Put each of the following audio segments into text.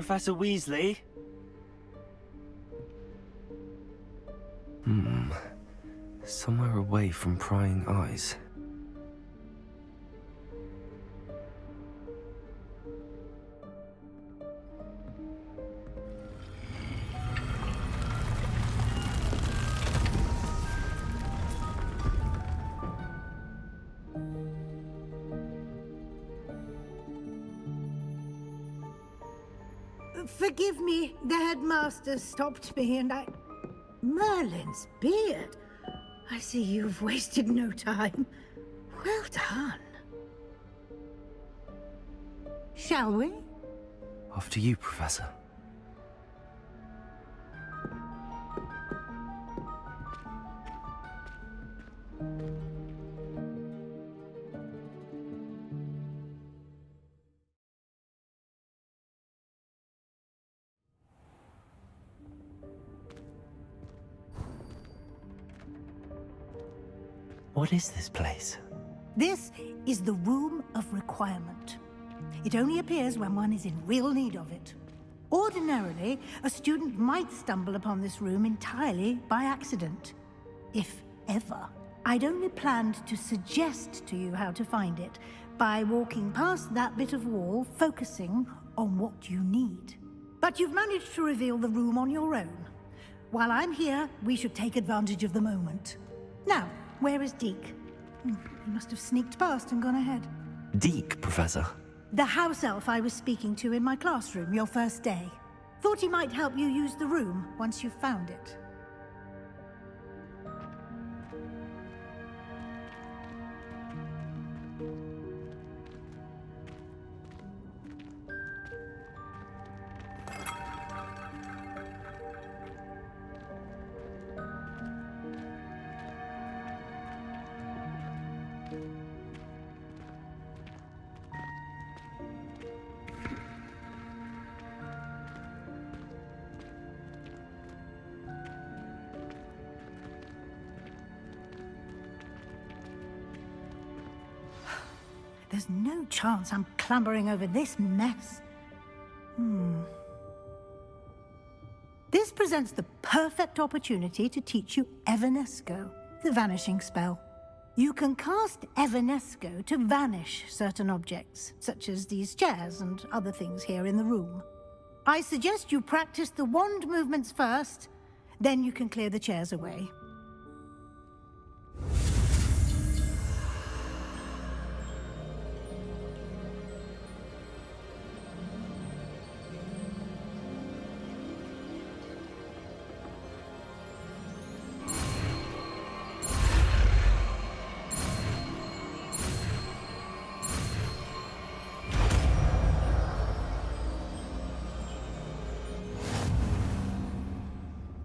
Professor Weasley? Somewhere away from prying eyes. Forgive me, the headmaster stopped me and I... Merlin's beard! I see you've wasted no time. Well done. Shall we? After you, Professor. What is this place? This is the Room of Requirement. It only appears when one is in real need of it. Ordinarily, a student might stumble upon this room entirely by accident. If ever. I'd only planned to suggest to you how to find it by walking past that bit of wall, focusing on what you need. But you've managed to reveal the room on your own. While I'm here, we should take advantage of the moment. Now, where is Deke? He must have sneaked past and gone ahead. Deke, Professor. The house elf I was speaking to in my classroom your first day. Thought he might help you use the room once you've found it. There's no chance I'm clambering over this mess. This presents the perfect opportunity to teach you Evanesco, the vanishing spell. You can cast Evanesco to vanish certain objects, such as these chairs and other things here in the room. I suggest you practice the wand movements first, then you can clear the chairs away.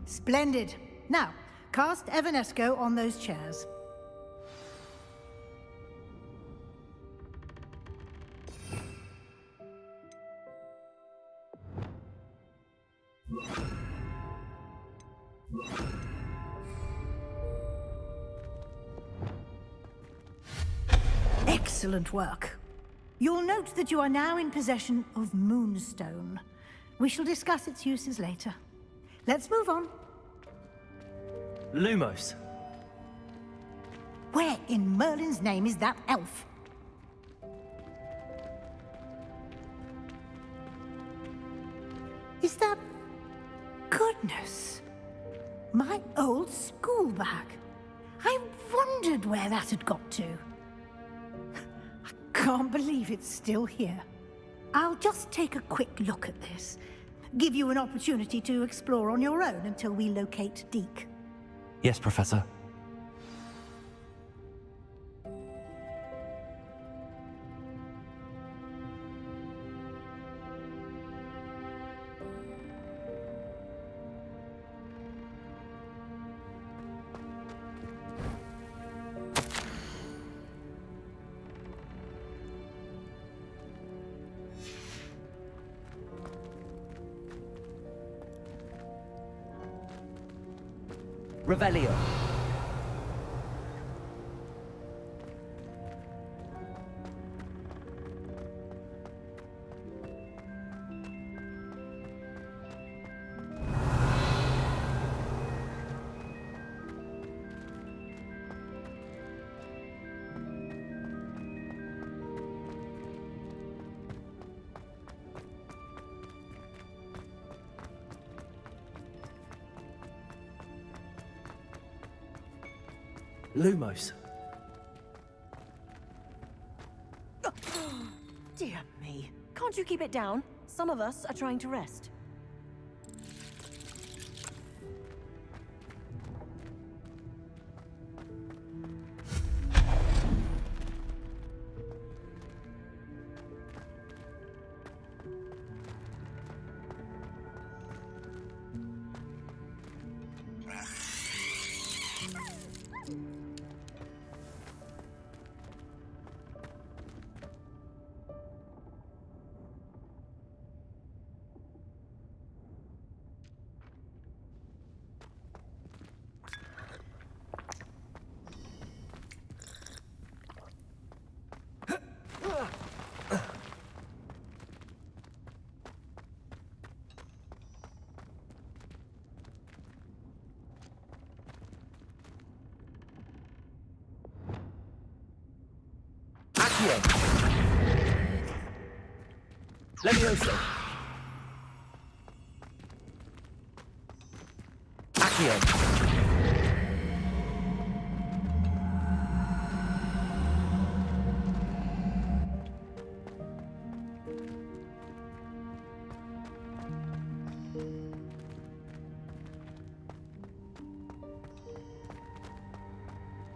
Splendid. Now, cast Evanesco on those chairs. Excellent work. You'll note that you are now in possession of Moonstone. We shall discuss its uses later. Let's move on. Lumos. Where in Merlin's name is that elf? Is that... Goodness! My old school bag. I wondered where that had got to. I can't believe it's still here. I'll just take a quick look at this. Give you an opportunity to explore on your own until we locate Deke. Yes, Professor. Revelio. Lumos. Dear me. Can't you keep it down? Some of us are trying to rest. Levioso. Accio.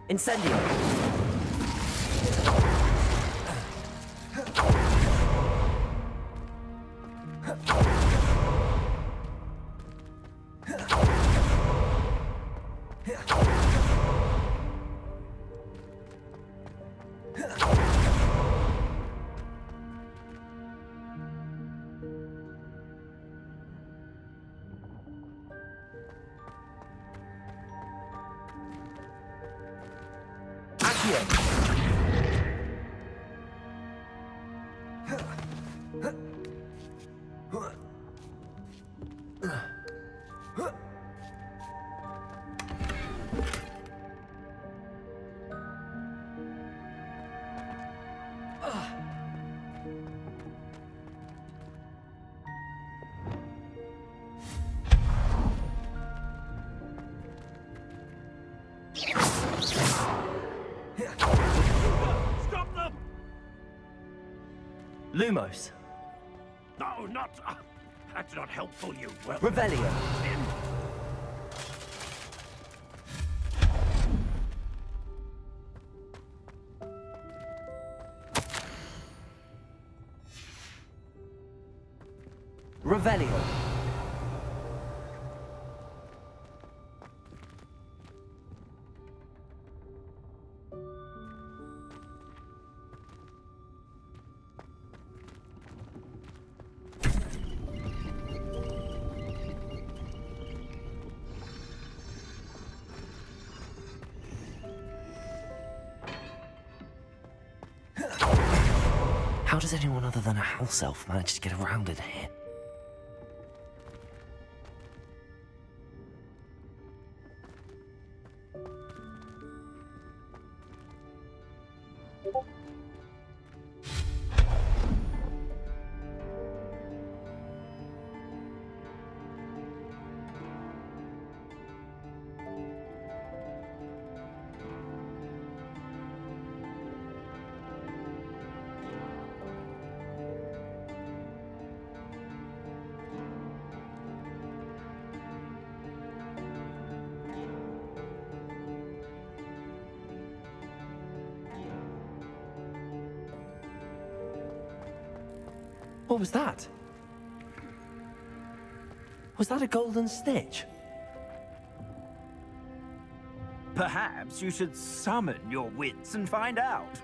Incendio. Stop them! Lumos. No, not. That's not helpful, you. Well, Revelio. Revelio. How does anyone other than a house elf manage to get around in here? What was that? Was that a golden snitch? perhaps you should summon your wits and find out.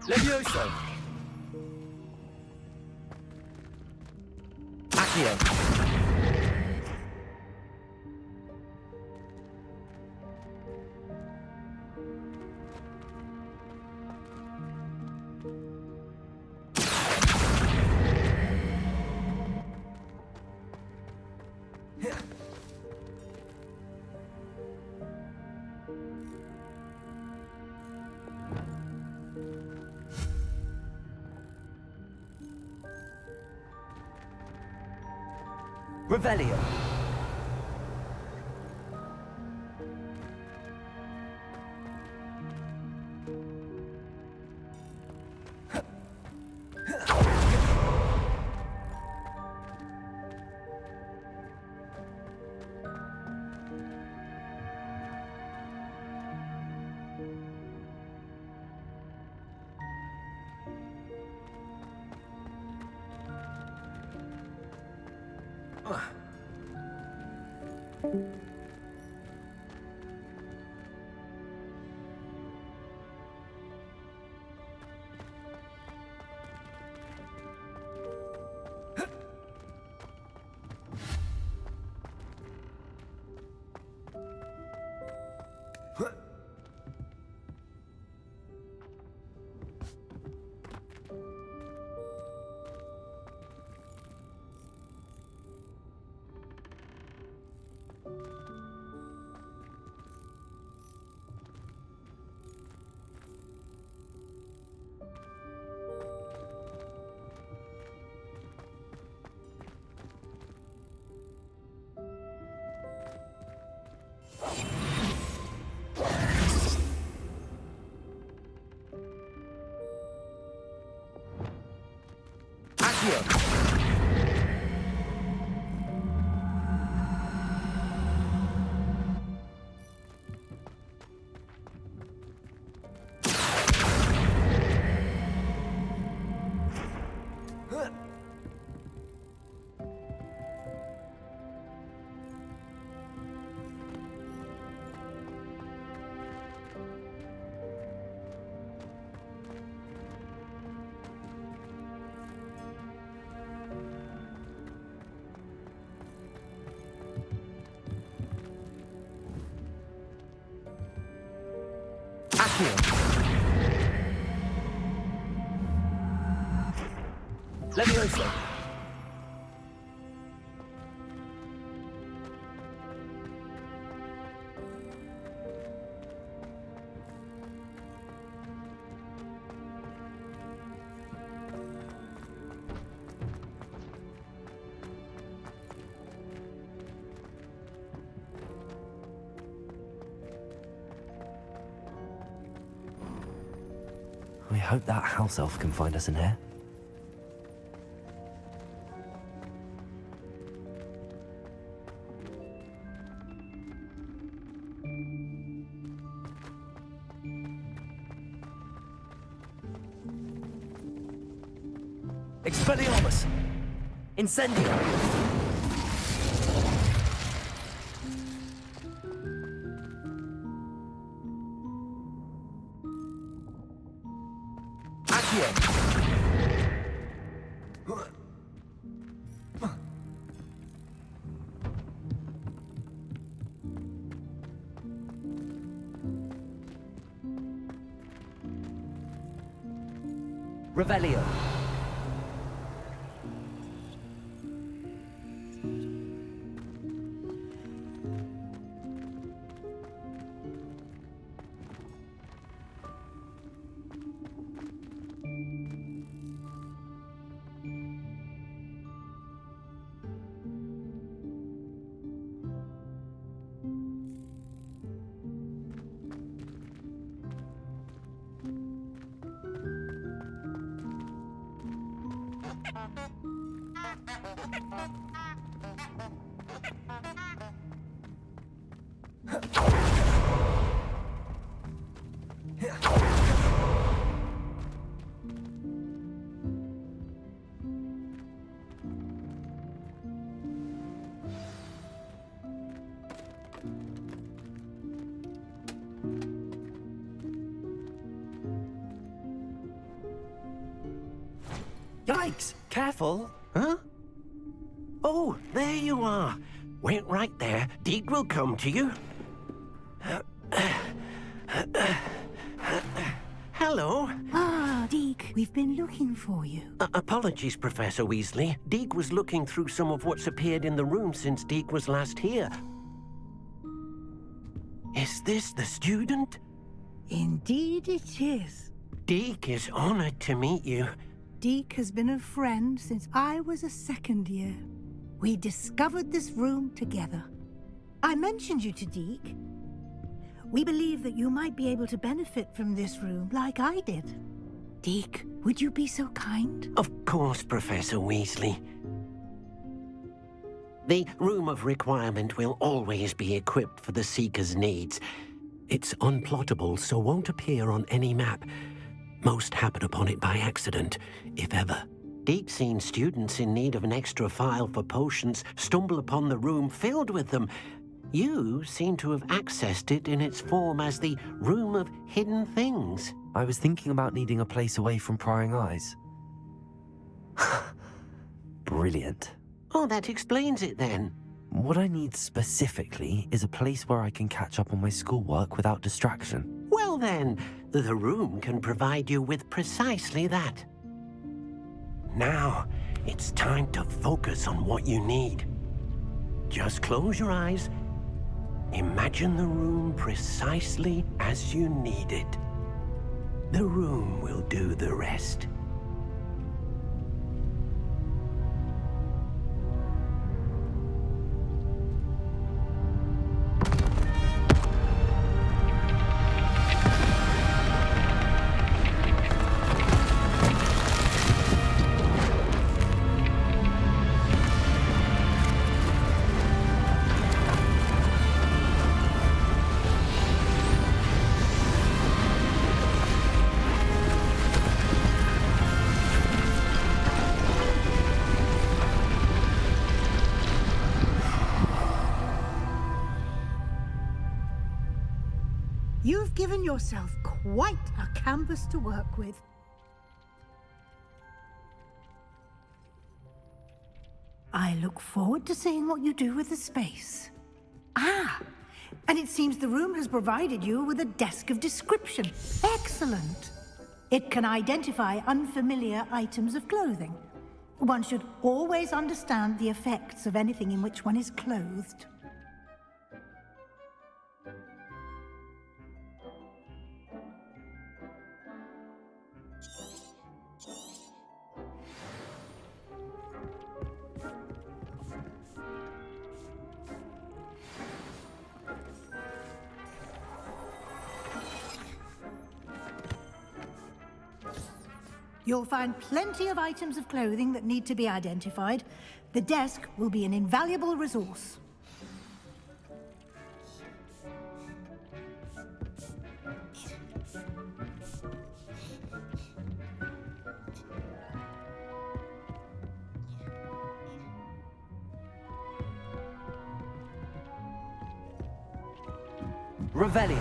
Levioso. Accio. Revelio. Accio. Accio. Levioso. I hope that house elf can find us in here. Expelliarmus. Incendio. Revelio. Yikes! Careful! Huh? Oh, there you are. Wait right there. Deke will come to you. Hello. Ah, Deke, we've been looking for you. Apologies, Professor Weasley. Deke was looking through some of what's appeared in the room since Deke was last here. Is this the student? Indeed it is. Deke is honored to meet you. Deke has been a friend since I was a second year. We discovered this room together. I mentioned you to Deke. We believe that you might be able to benefit from this room like I did. Deke, would you be so kind? Of course, Professor Weasley. The Room of Requirement will always be equipped for the Seeker's needs. It's unplottable, so won't appear on any map. Most happen upon it by accident, if ever. Deke's seen students in need of an extra file for potions stumble upon the room filled with them. You seem to have accessed it in its form as the Room of Hidden Things. I was thinking about needing a place away from prying eyes. Brilliant. Oh, that explains it then. What I need specifically is a place where I can catch up on my schoolwork without distraction. Well then, the room can provide you with precisely that. Now, it's time to focus on what you need. Just close your eyes. Imagine the room precisely as you need it. The room will do the rest. You've given yourself quite a canvas to work with. I look forward to seeing what you do with the space. Ah, and it seems the room has provided you with a desk of description. Excellent. It can identify unfamiliar items of clothing. One should always understand the effects of anything in which one is clothed. You'll find plenty of items of clothing that need to be identified. The desk will be an invaluable resource. Revelio.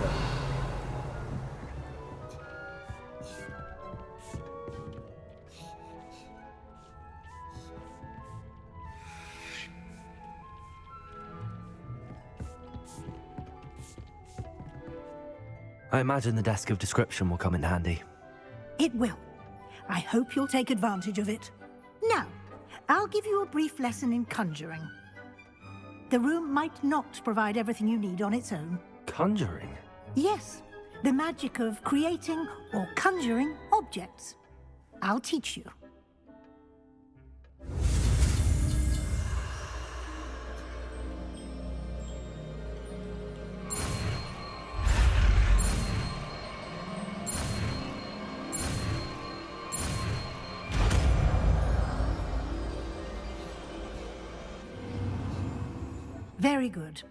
I imagine the desk of description will come in handy. It will. I hope you'll take advantage of it. Now, I'll give you a brief lesson in conjuring. The room might not provide everything you need on its own. Conjuring? Yes, the magic of creating or conjuring objects. I'll teach you. Very good.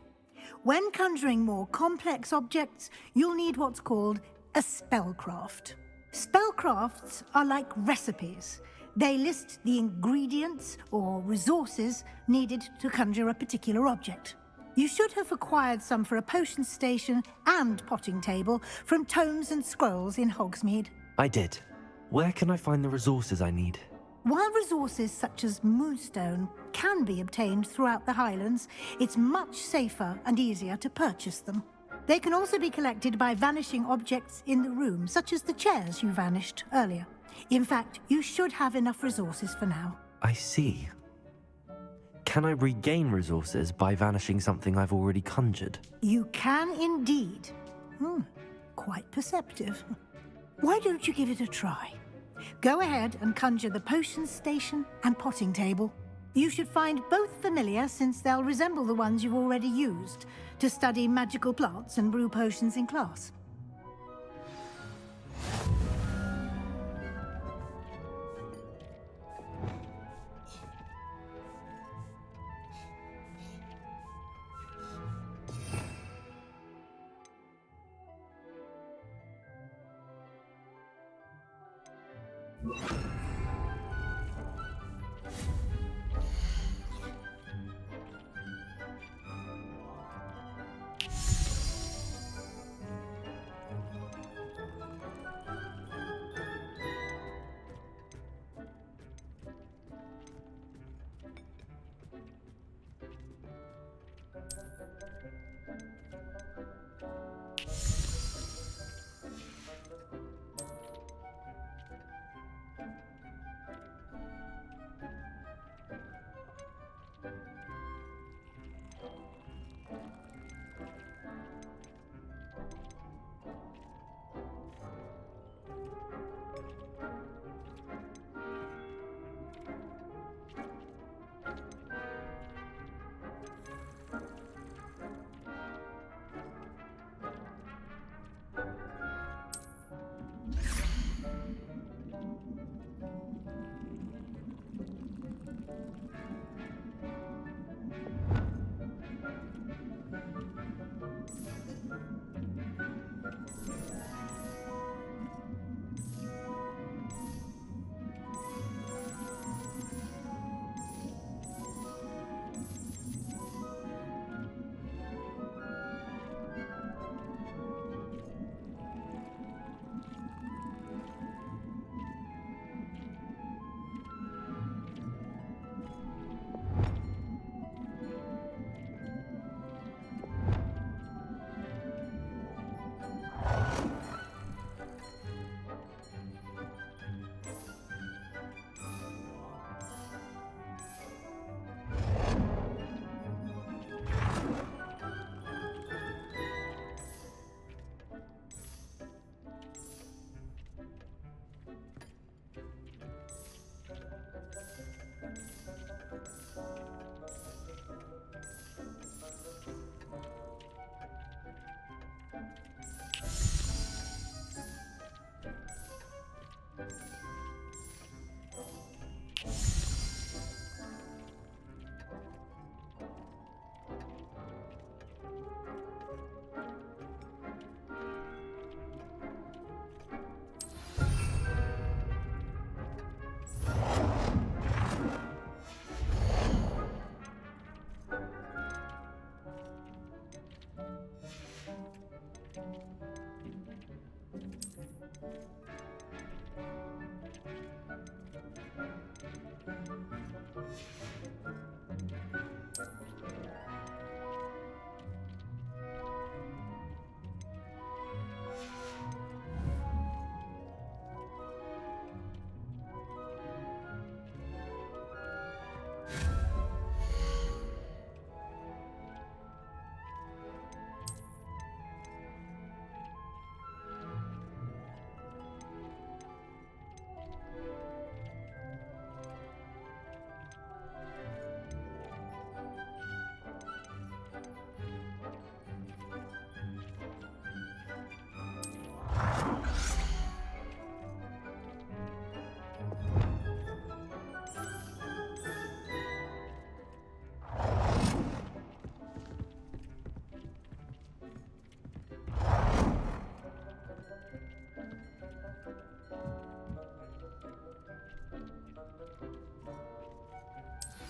When conjuring more complex objects, you'll need what's called a spellcraft. Spellcrafts are like recipes. They list the ingredients or resources needed to conjure a particular object. You should have acquired some for a potion station and potting table from tomes and scrolls in Hogsmeade. I did. Where can I find the resources I need? While resources such as moonstone can be obtained throughout the Highlands, it's much safer and easier to purchase them. They can also be collected by vanishing objects in the room, such as the chairs you vanished earlier. In fact, you should have enough resources for now. I see. Can I regain resources by vanishing something I've already conjured? You can indeed. Quite perceptive. Why don't you give it a try? Go ahead and conjure the potions station and potting table. You should find both familiar, since they'll resemble the ones you've already used to study magical plants and brew potions in class.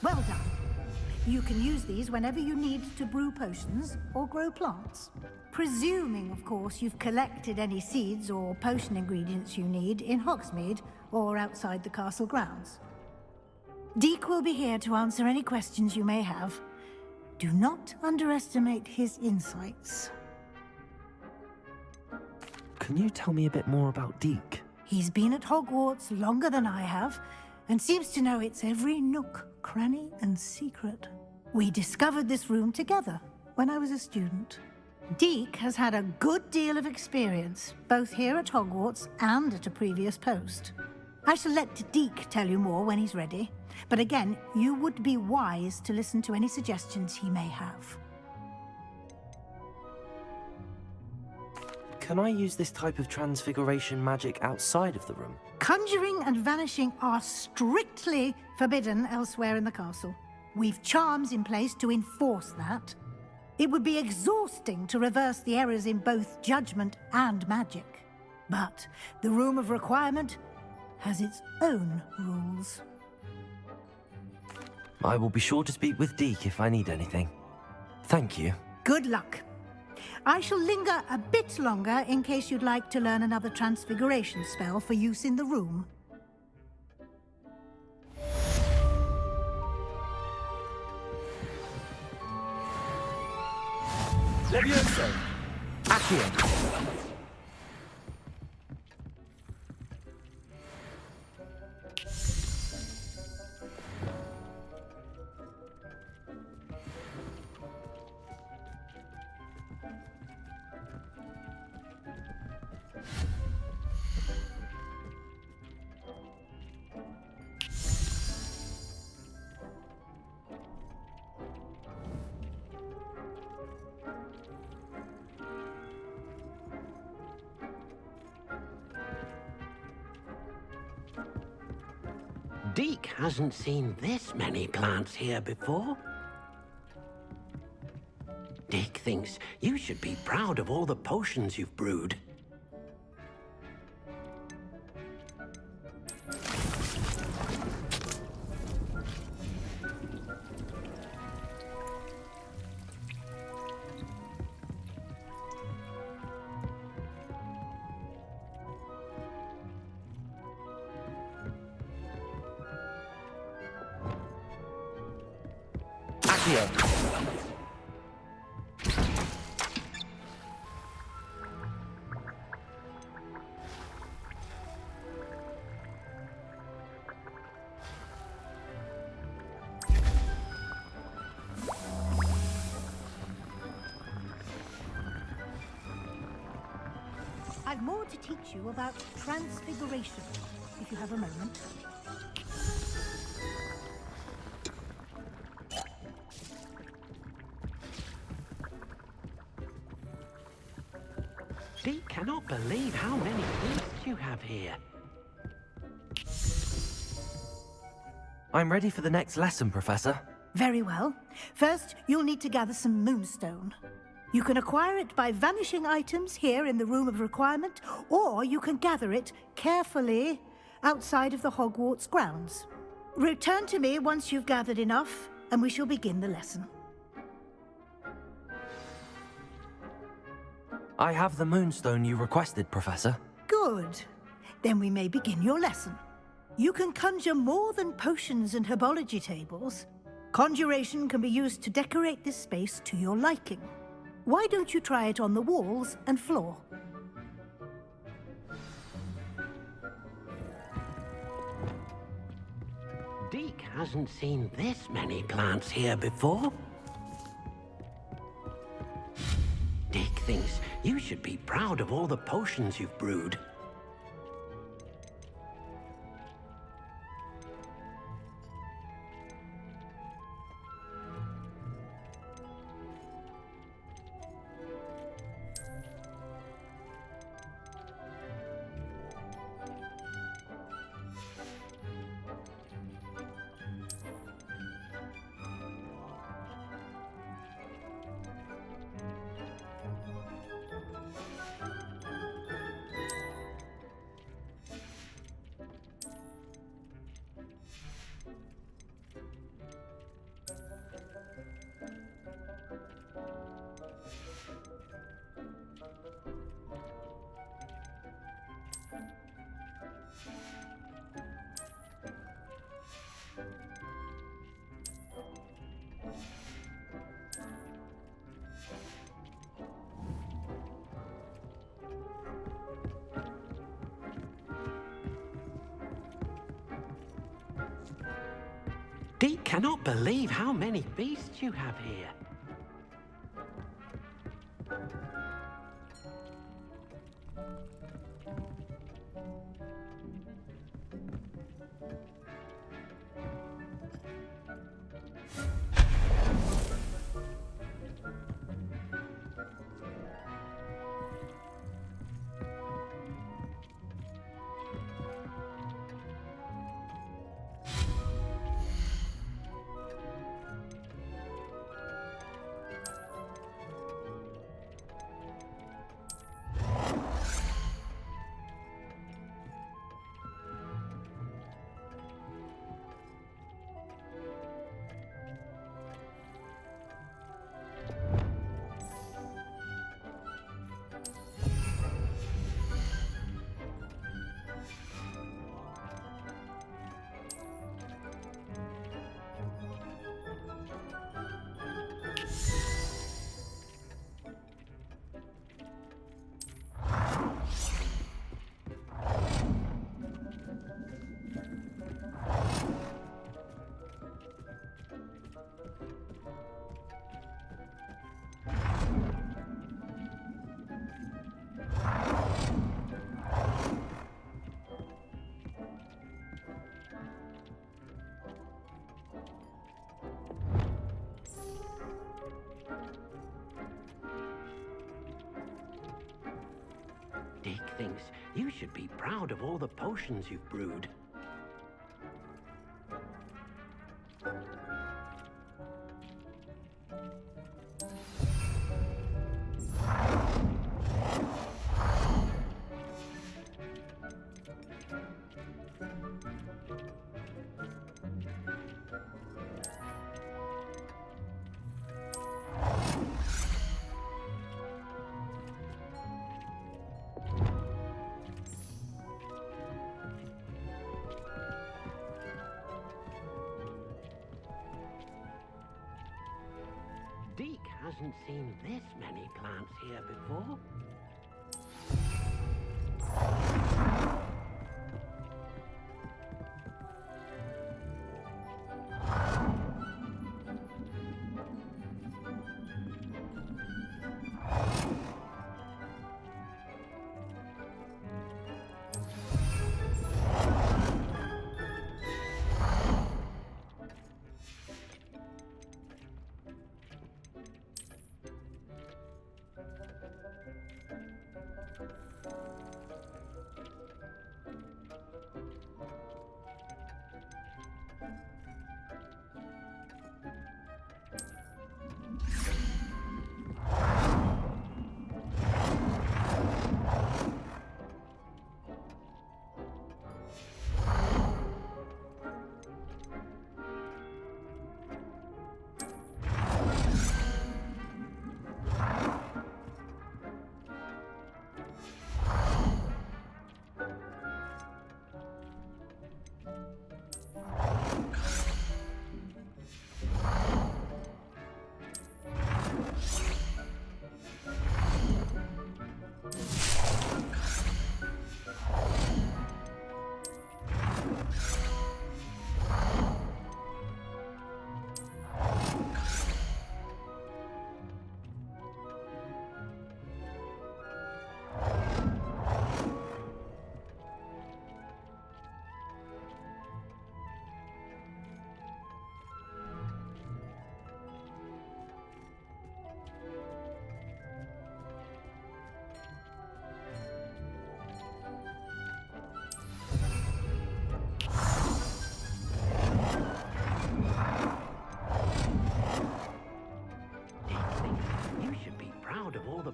Well done. You can use these whenever you need to brew potions or grow plants. Presuming, of course, you've collected any seeds or potion ingredients you need in Hogsmeade or outside the castle grounds. Deke will be here to answer any questions you may have. Do not underestimate his insights. Can you tell me a bit more about Deke? He's been at Hogwarts longer than I have, and seems to know its every nook, cranny, and secret. We discovered this room together when I was a student. Deke has had a good deal of experience, both here at Hogwarts and at a previous post. I shall let Deke tell you more when he's ready, but again, you would be wise to listen to any suggestions he may have. Can I use this type of transfiguration magic outside of the room? Conjuring and vanishing are strictly forbidden elsewhere in the castle. We've charms in place to enforce that. It would be exhausting to reverse the errors in both judgment and magic. But the Room of Requirement has its own rules. I will be sure to speak with Deke if I need anything. Thank you. Good luck. I shall linger a bit longer in case you'd like to learn another transfiguration spell for use in the room. Levioso. Accio. Deke hasn't seen this many plants here before. Deke thinks you should be proud of all the potions you've brewed. Accio. I've more to teach you about transfiguration, if you have a moment. Deke cannot believe how many beasts you have here. I'm ready for the next lesson, Professor. Very well. First, you'll need to gather some moonstone. You can acquire it by vanishing items here in the Room of Requirement, or you can gather it carefully outside of the Hogwarts grounds. Return to me once you've gathered enough, and we shall begin the lesson. I have the moonstone you requested, Professor. Good. Then we may begin your lesson. You can conjure more than potions and herbology tables. Conjuration can be used to decorate this space to your liking. Why don't you try it on the walls and floor? Deke hasn't seen this many plants here before. Deke thinks you should be proud of all the potions you've brewed. Deke cannot believe how many beasts you have here. Deke thinks you should be proud of all the potions you've brewed. Deke hasn't seen this many plants here before.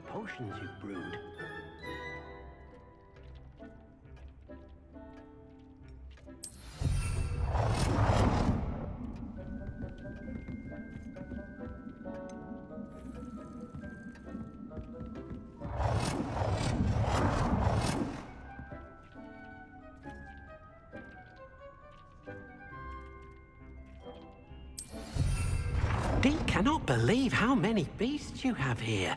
Potions you've brewed. Deke cannot believe how many beasts you have here.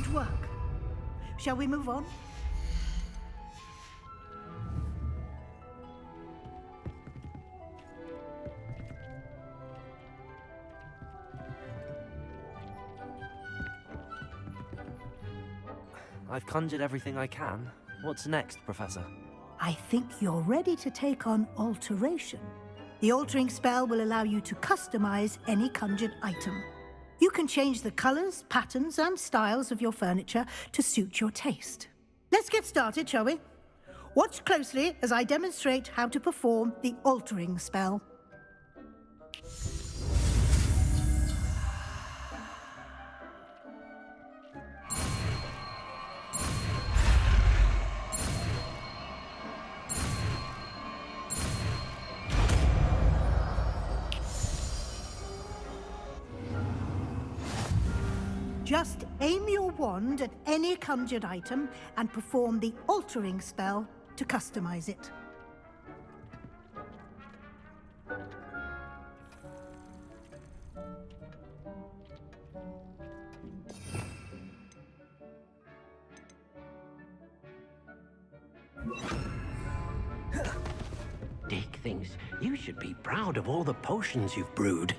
Excellent work. Shall we move on? I've conjured everything I can. What's next, Professor? I think you're ready to take on alteration. The altering spell will allow you to customize any conjured item. You can change the colors, patterns, and styles of your furniture to suit your taste. Let's get started, shall we? Watch closely as I demonstrate how to perform the altering spell. Just aim your wand at any conjured item and perform the altering spell to customize it. Dick thinks you should be proud of all the potions you've brewed.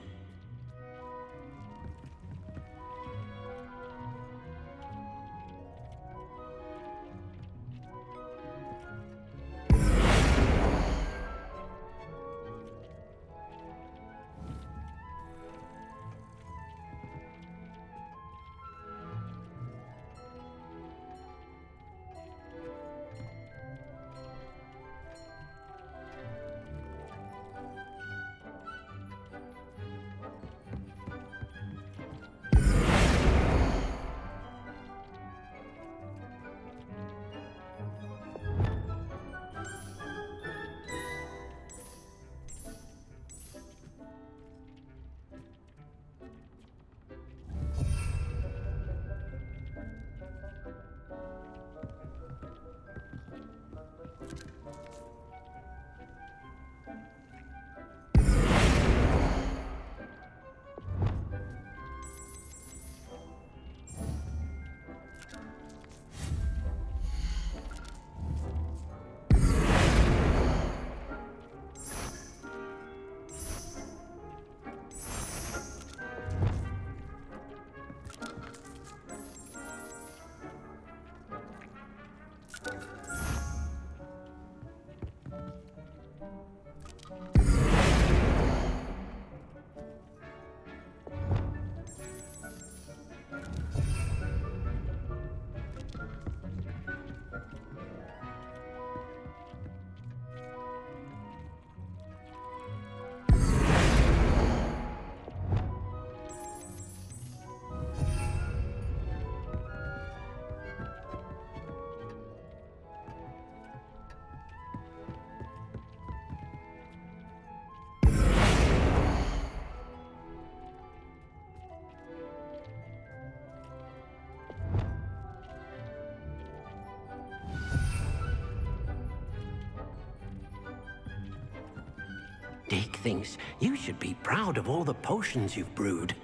Dick thinks you should be proud of all the potions you've brewed.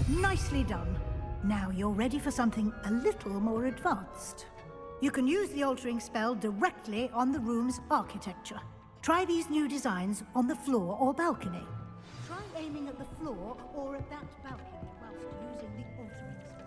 Nicely done. Now you're ready for something a little more advanced. You can use the altering spell directly on the room's architecture. Try these new designs on the floor or balcony. Try aiming at the floor or at that balcony whilst using the altering spell.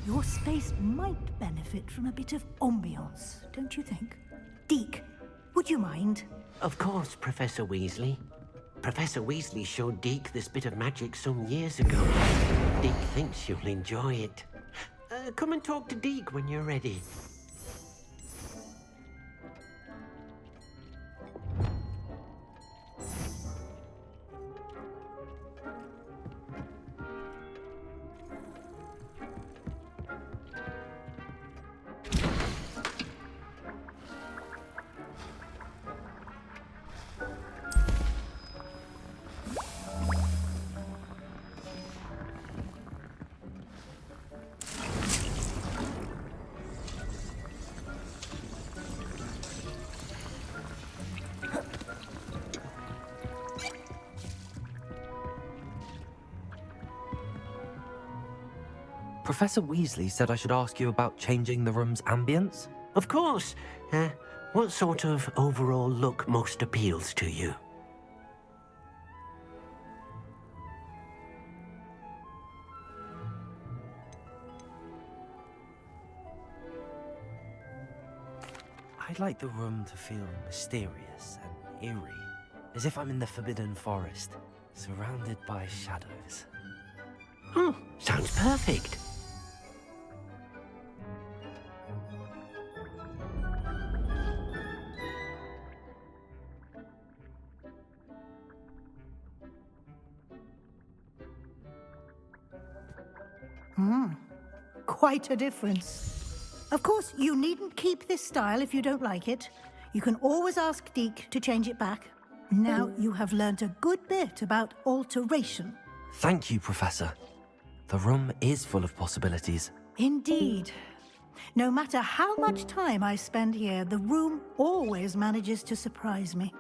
Your space might benefit from a bit of ambiance, don't you think? Deke, would you mind? Of course, Professor Weasley. Professor Weasley showed Deke this bit of magic some years ago. Deke thinks you'll enjoy it. Come and talk to Deke when you're ready. Professor Weasley said I should ask you about changing the room's ambience? Of course. What sort of overall look most appeals to you? I'd like the room to feel mysterious and eerie, as if I'm in the Forbidden Forest, surrounded by shadows. Oh, sounds perfect. Quite a difference. Of course, you needn't keep this style if you don't like it. You can always ask Deke to change it back. Now you have learnt a good bit about alteration. Thank you, Professor. The room is full of possibilities. Indeed. No matter how much time I spend here, the room always manages to surprise me.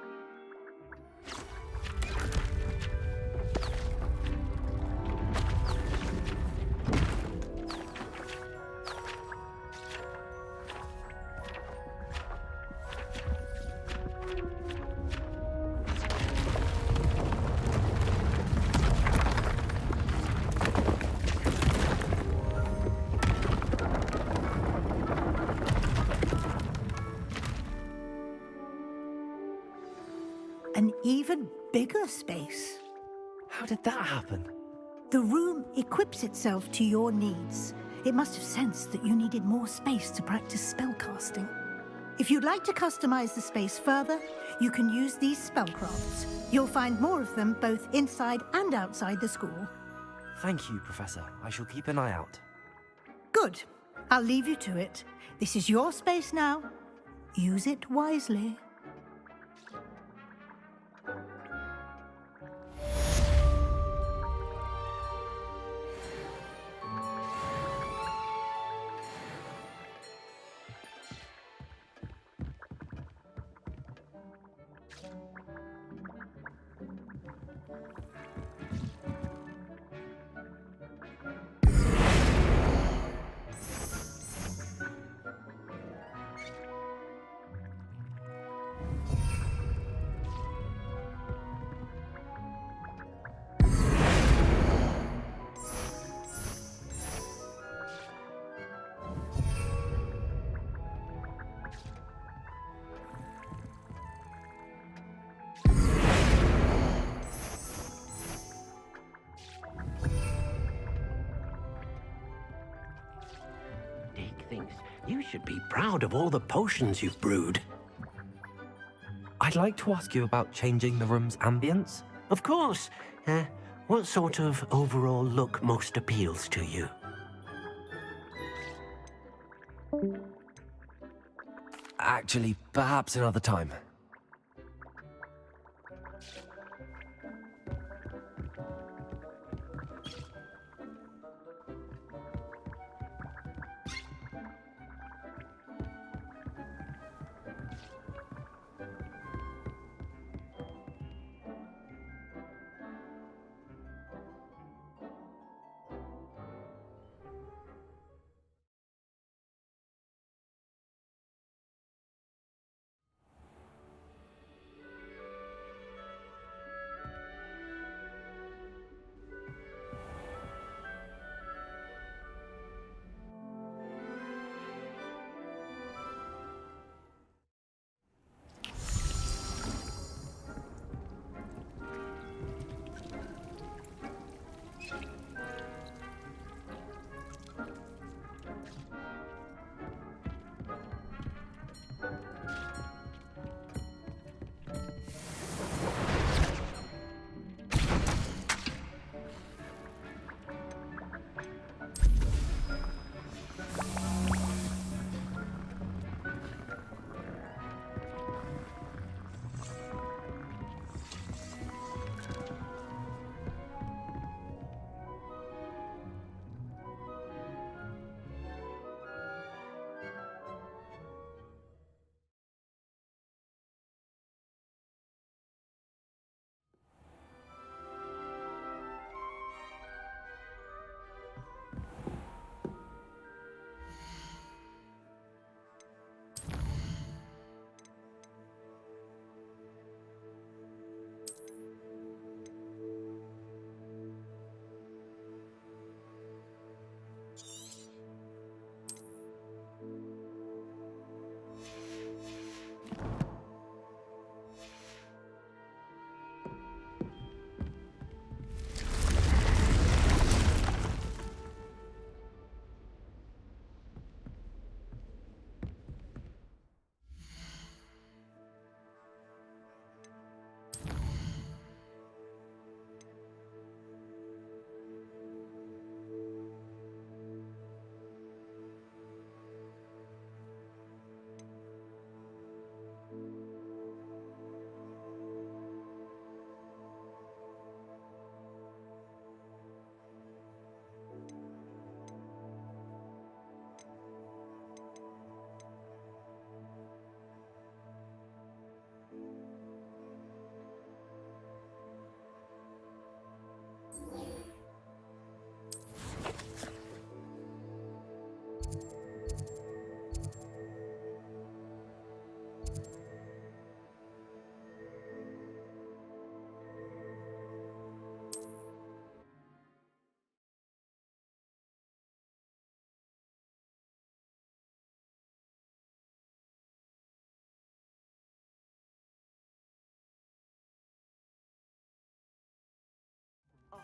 An even bigger space. How did that happen? The room equips itself to your needs. It must have sensed that you needed more space to practice spellcasting. If you'd like to customize the space further, you can use these spellcrafts. You'll find more of them both inside and outside the school. Thank you, Professor. I shall keep an eye out. Good. I'll leave you to it. This is your space now. Use it wisely. Thinks you should be proud of all the potions you've brewed. I'd like to ask you about changing the room's ambience. Of course. What sort of overall look most appeals to you? Actually, perhaps another time.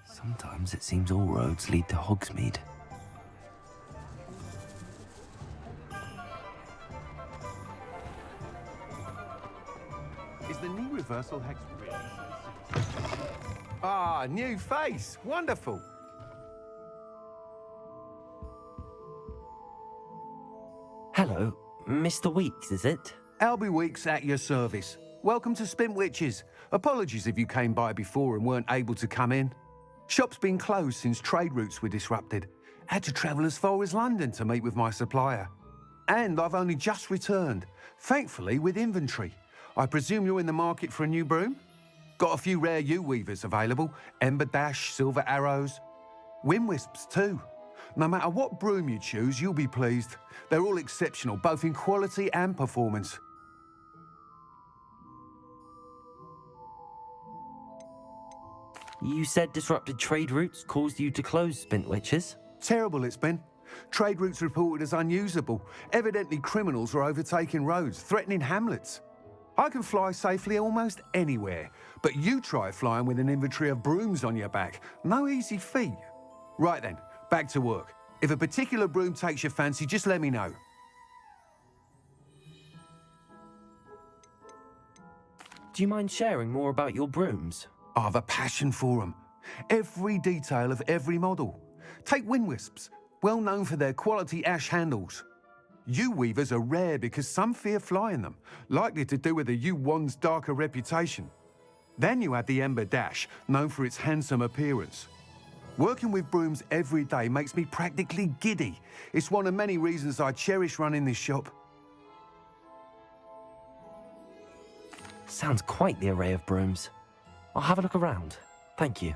Sometimes it seems all roads lead to Hogsmeade. Is the knee reversal hex really? Ah, new face. Wonderful. Hello, Mr. Weeks, is it? Albie Weeks at your service. Welcome to Spintwitches. Apologies if you came by before and weren't able to come in. Shop's been closed since trade routes were disrupted. Had to travel as far as London to meet with my supplier. And I've only just returned, thankfully with inventory. I presume you're in the market for a new broom? Got a few rare U-weavers available. Ember Dash, Silver Arrows. Wind Wisps too. No matter what broom you choose, you'll be pleased. They're all exceptional, both in quality and performance. You said disrupted trade routes caused you to close Spintwitches? Terrible it's been. Trade routes reported as unusable. Evidently criminals are overtaking roads, threatening hamlets. I can fly safely almost anywhere, but you try flying with an inventory of brooms on your back. No easy feat. Right then, back to work. If a particular broom takes your fancy, just let me know. Do you mind sharing more about your brooms? I've a passion for them. Every detail of every model. Take Wind Wisps, well known for their quality ash handles. U-weavers are rare because some fear flying them, likely to do with the U-wand's darker reputation. Then you have the Ember Dash, known for its handsome appearance. Working with brooms every day makes me practically giddy. It's one of many reasons I cherish running this shop. Sounds quite the array of brooms. I'll have a look around. Thank you.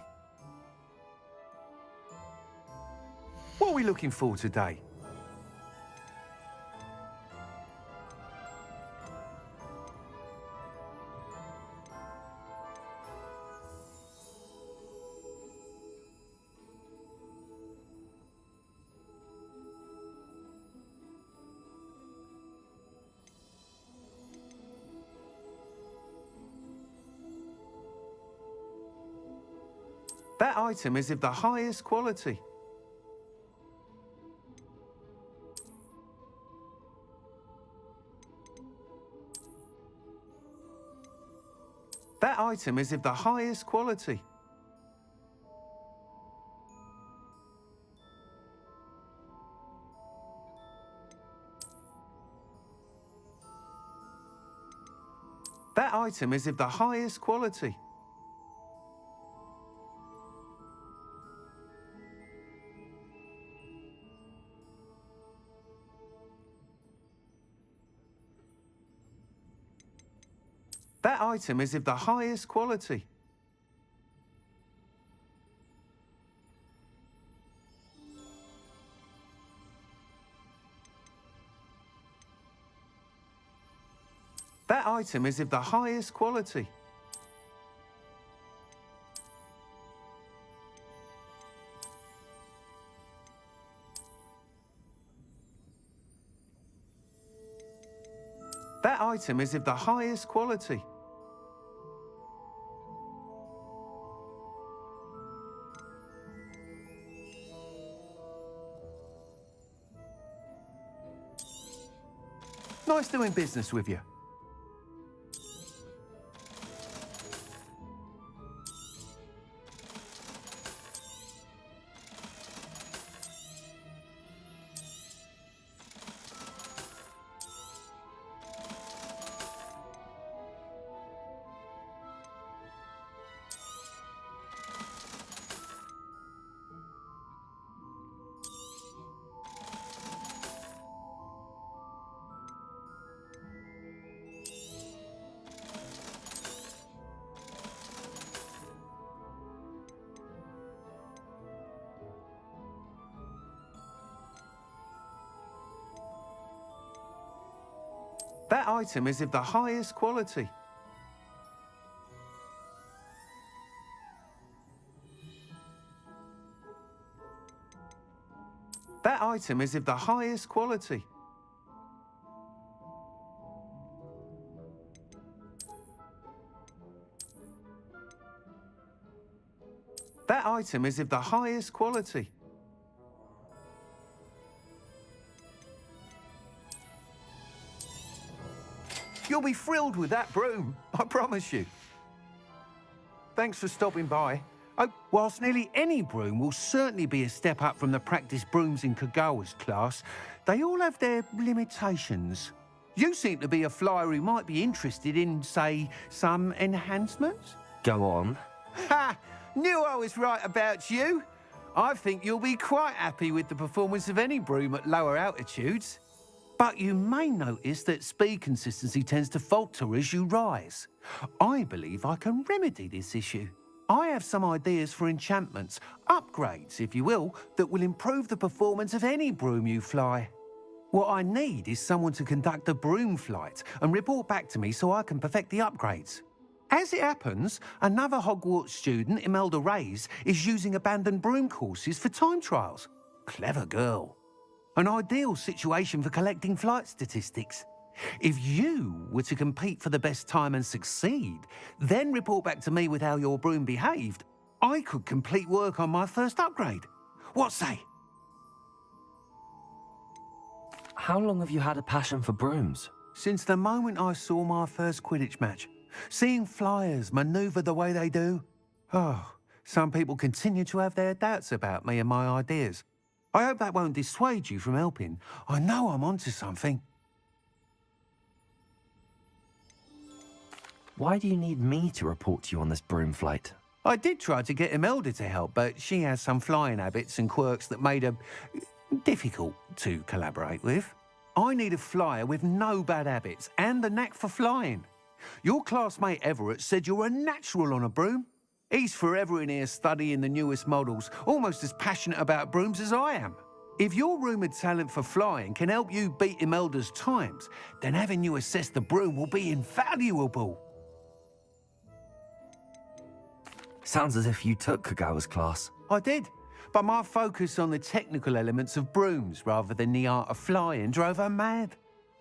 What are we looking for today? That item is of the highest quality. That item is of the highest quality. That item is of the highest quality. That item is of the highest quality. That item is of the highest quality. That item is of the highest quality. Nice doing business with you. That item is of the highest quality. That item is of the highest quality. That item is of the highest quality. You'll be thrilled with that broom, I promise you. Thanks for stopping by. Oh, whilst nearly any broom will certainly be a step up from the practice brooms in Kagawa's class, they all have their limitations. You seem to be a flyer who might be interested in, say, some enhancements? Go on. Ha! Knew I was right about you. I think you'll be quite happy with the performance of any broom at lower altitudes. But you may notice that speed consistency tends to falter as you rise. I believe I can remedy this issue. I have some ideas for enchantments, upgrades, if you will, that will improve the performance of any broom you fly. What I need is someone to conduct a broom flight and report back to me so I can perfect the upgrades. As it happens, another Hogwarts student, Imelda Reyes, is using abandoned broom courses for time trials. Clever girl. An ideal situation for collecting flight statistics. If you were to compete for the best time and succeed, then report back to me with how your broom behaved, I could complete work on my first upgrade. What say? How long have you had a passion for brooms? Since the moment I saw my first Quidditch match. Seeing flyers manoeuvre the way they do. Oh, some people continue to have their doubts about me and my ideas. I hope that won't dissuade you from helping. I know I'm onto something. Why do you need me to report to you on this broom flight? I did try to get Imelda to help, but she has some flying habits and quirks that made her difficult to collaborate with. I need a flyer with no bad habits and the knack for flying. Your classmate Everett said you're a natural on a broom. He's forever in here studying the newest models, almost as passionate about brooms as I am. If your rumoured talent for flying can help you beat Imelda's times, then having you assess the broom will be invaluable. Sounds as if you took Kagawa's class. I did, but my focus on the technical elements of brooms rather than the art of flying drove her mad.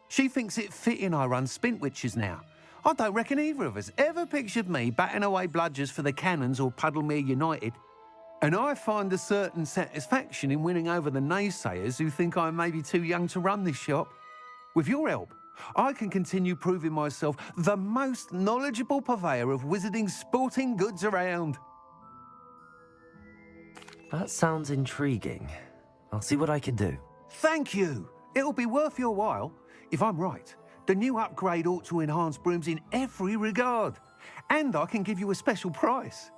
She thinks it fitting I run Spintwitches now. I don't reckon either of us ever pictured me batting away bludgers for the Cannons or Puddlemere United. And I find a certain satisfaction in winning over the naysayers who think I may be too young to run this shop. With your help, I can continue proving myself the most knowledgeable purveyor of wizarding sporting goods around. That sounds intriguing. I'll see what I can do. Thank you. It'll be worth your while. If I'm right, the new upgrade ought to enhance brooms in every regard. And I can give you a special price.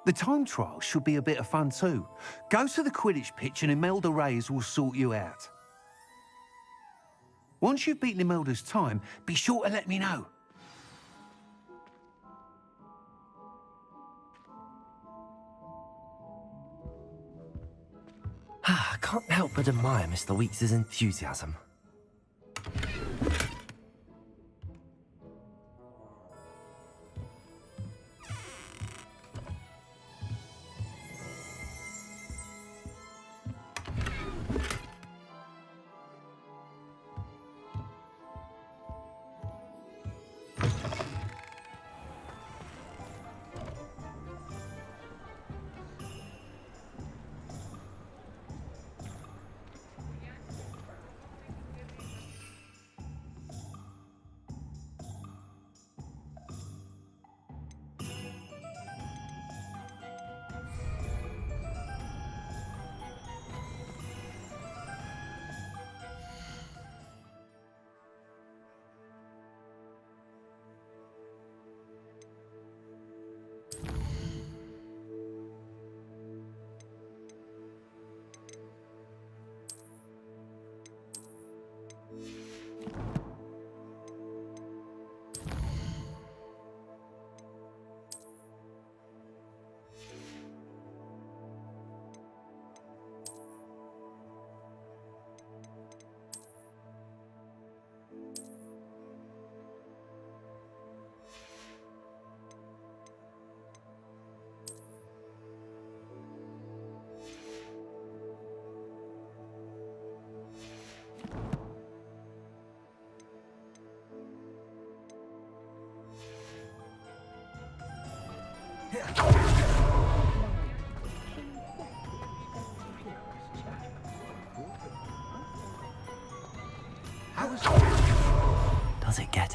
The time trial should be a bit of fun too. Go to the Quidditch pitch and Imelda Reyes will sort you out. Once you've beaten Imelda's time, be sure to let me know. I can't help but admire Mr. Weeks' enthusiasm.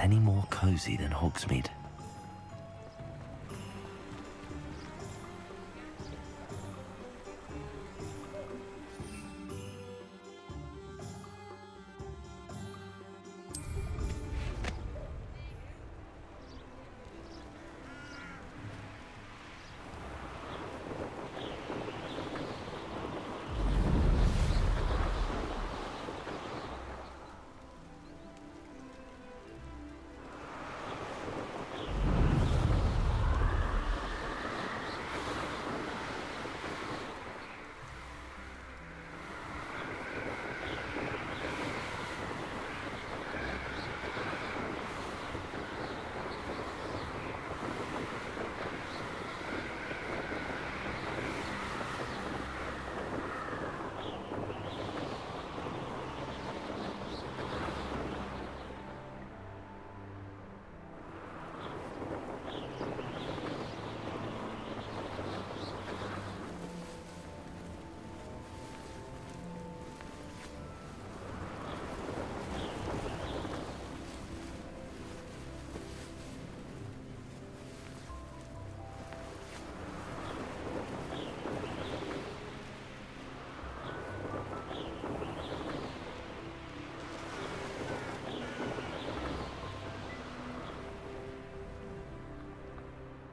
any more cozy than Hogsmeade.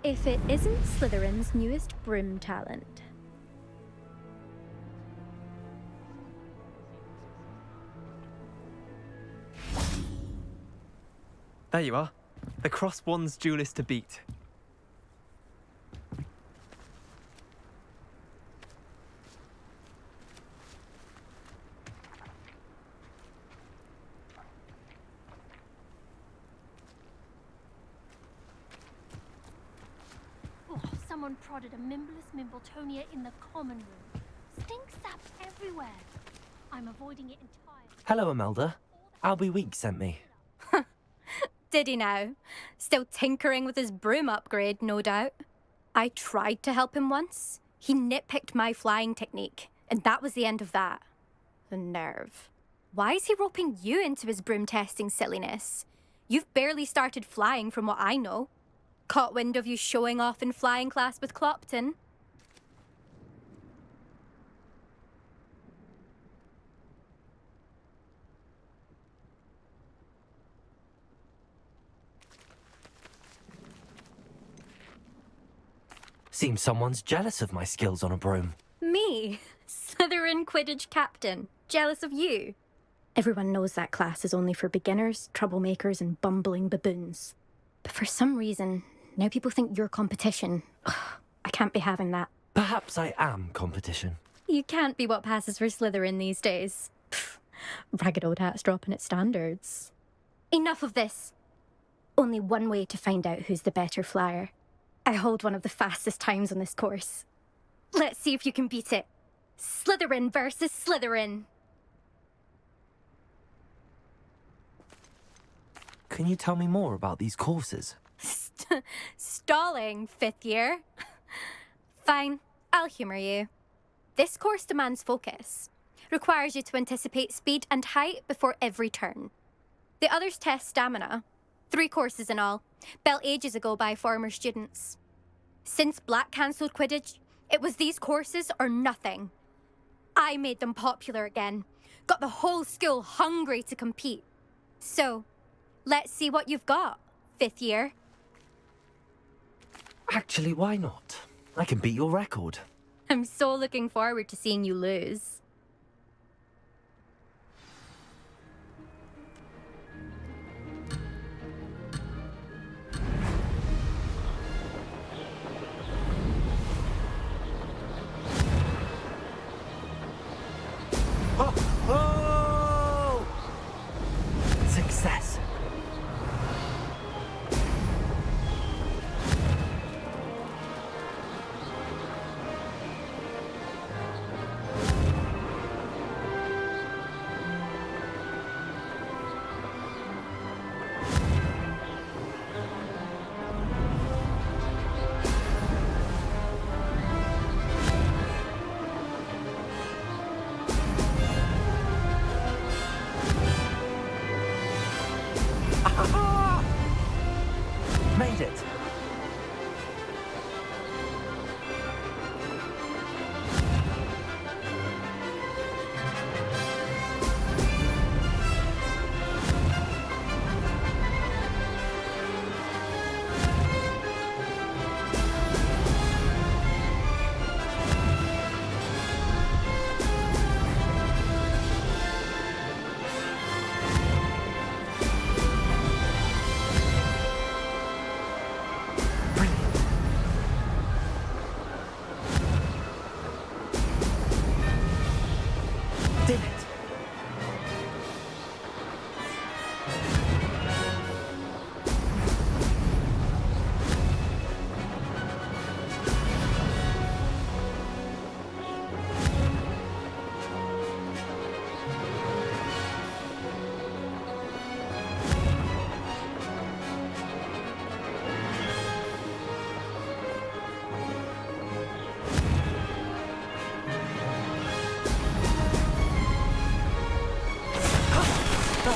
If it isn't Slytherin's newest broom talent. There you are. The Cross Wands duelist to beat. Someone prodded a Mimbless Mimbletonia in the common room. Stink sap everywhere. I'm avoiding it entirely. Hello, Imelda. Albie Week sent me. Did he now? Still tinkering with his broom upgrade, no doubt. I tried to help him once. He nitpicked my flying technique, and that was the end of that. The nerve. Why is he roping you into his broom testing silliness? You've barely started flying from what I know. Caught wind of you showing off in flying class with Clopton. Seems someone's jealous of my skills on a broom. Me? Slytherin Quidditch captain. Jealous of you? Everyone knows that class is only for beginners, troublemakers, and bumbling baboons. But for some reason, now people think you're competition. Ugh, I can't be having that. Perhaps I am competition. You can't be what passes for Slytherin these days. Pfft, ragged old hat's dropping its standards. Enough of this. Only one way to find out who's the better flyer. I hold one of the fastest times on this course. Let's see if you can beat it. Slytherin versus Slytherin. Can you tell me more about these courses? Stalling, fifth year. Fine, I'll humour you. This course demands focus. Requires you to anticipate speed and height before every turn. The others test stamina. 3 courses in all, built ages ago by former students. Since Black cancelled Quidditch, it was these courses or nothing. I made them popular again. Got the whole school hungry to compete. So, let's see what you've got, fifth year. Actually, why not? I can beat your record. I'm so looking forward to seeing you lose. Oh! Success.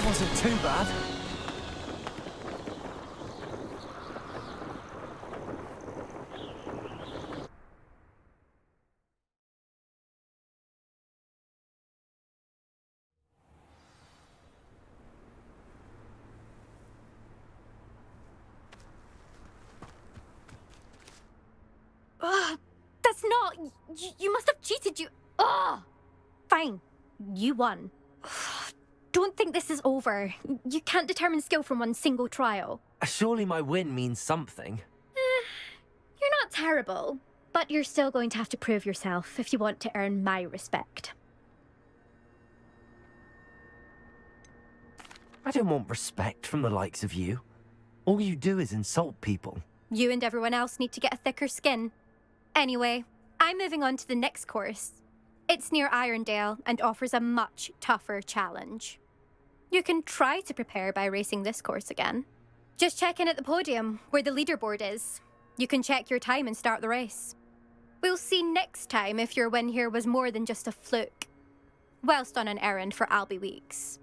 wasn't too bad. That's not... You must have cheated, you... Ugh! Fine. You won. Don't think this is over. You can't determine skill from one single trial. Surely my win means something. You're not terrible, but you're still going to have to prove yourself if you want to earn my respect. I don't want respect from the likes of you. All you do is insult people. You and everyone else need to get a thicker skin. Anyway, I'm moving on to the next course. It's near Irondale and offers a much tougher challenge. You can try to prepare by racing this course again. Just check in at the podium, where the leaderboard is. You can check your time and start the race. We'll see next time if your win here was more than just a fluke. Whilst on an errand for Albie Weeks.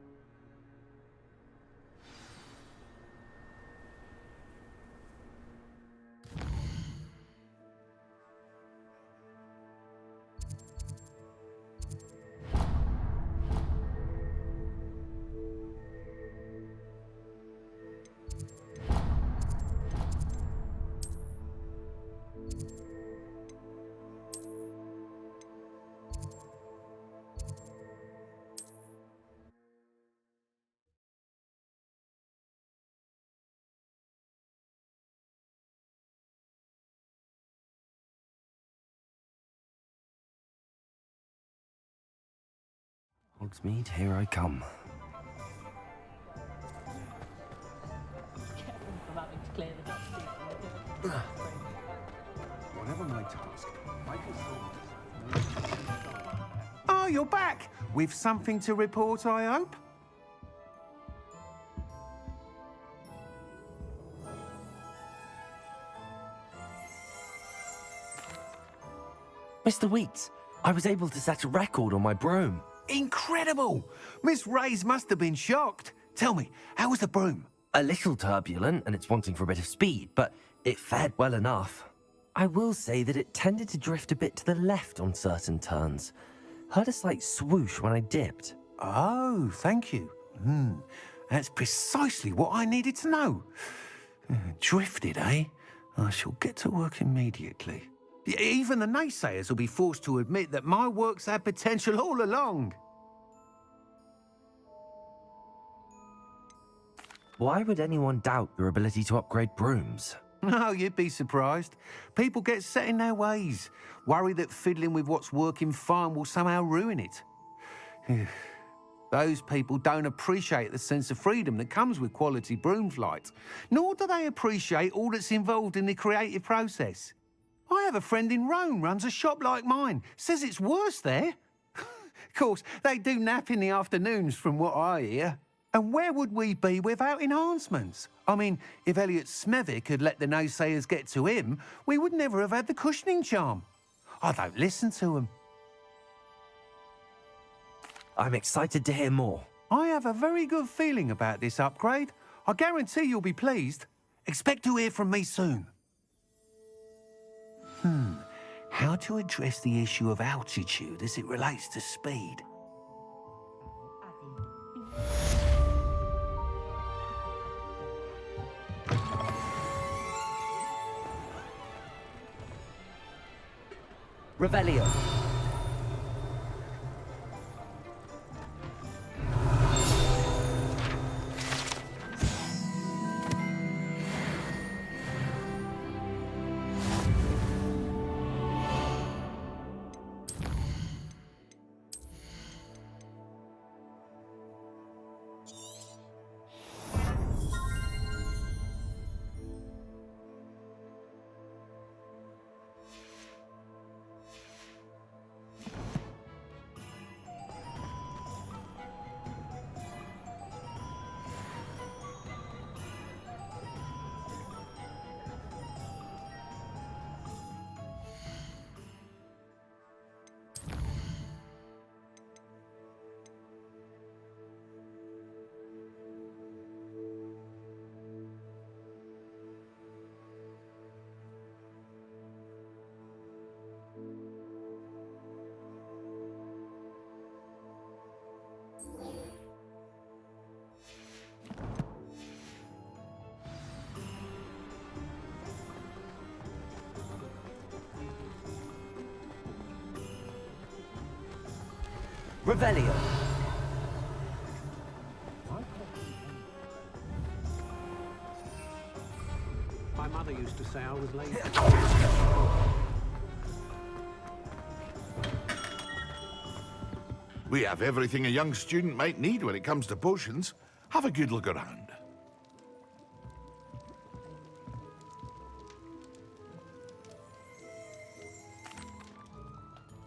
Hogsmeade, here I come. Whatever my task, I can solve it. Oh, you're back! With something to report, I hope? Mr. Weeks, I was able to set a record on my broom. Incredible! Miss Reyes must have been shocked. Tell me, how was the broom? A little turbulent, and it's wanting for a bit of speed, but it fared well enough. I will say that it tended to drift a bit to the left on certain turns. Heard a slight swoosh when I dipped. Oh, thank you. That's precisely what I needed to know. Drifted, eh? I shall get to work immediately. Even the naysayers will be forced to admit that my work's had potential all along. Why would anyone doubt your ability to upgrade brooms? No, you'd be surprised. People get set in their ways, worry that fiddling with what's working fine will somehow ruin it. Those people don't appreciate the sense of freedom that comes with quality broom flight, nor do they appreciate all that's involved in the creative process. I have a friend in Rome runs a shop like mine, says it's worse there. Of course, they do nap in the afternoons from what I hear. And where would we be without enhancements? I mean, if Elliot Smethwick had let the naysayers get to him, we would never have had the cushioning charm. I don't listen to them. I'm excited to hear more. I have a very good feeling about this upgrade. I guarantee you'll be pleased. Expect to hear from me soon. How to address the issue of altitude as it relates to speed? Revelio. Revelio. My mother used to say I was late. We have everything a young student might need when it comes to potions. Have a good look around.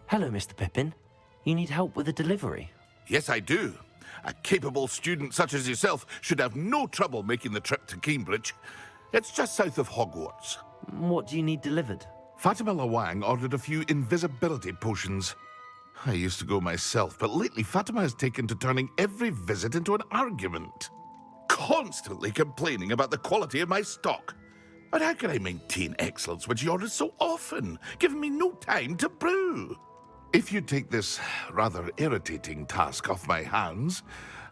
Hello, Mr. Pippin. You need help with a delivery? Yes, I do. A capable student such as yourself should have no trouble making the trip to Cambridge. It's just south of Hogwarts. What do you need delivered? Fatima Lawang ordered a few invisibility potions. I used to go myself, but lately Fatima has taken to turning every visit into an argument. Constantly complaining about the quality of my stock. But how can I maintain excellence when she orders so often, giving me no time to brew? If you take this rather irritating task off my hands,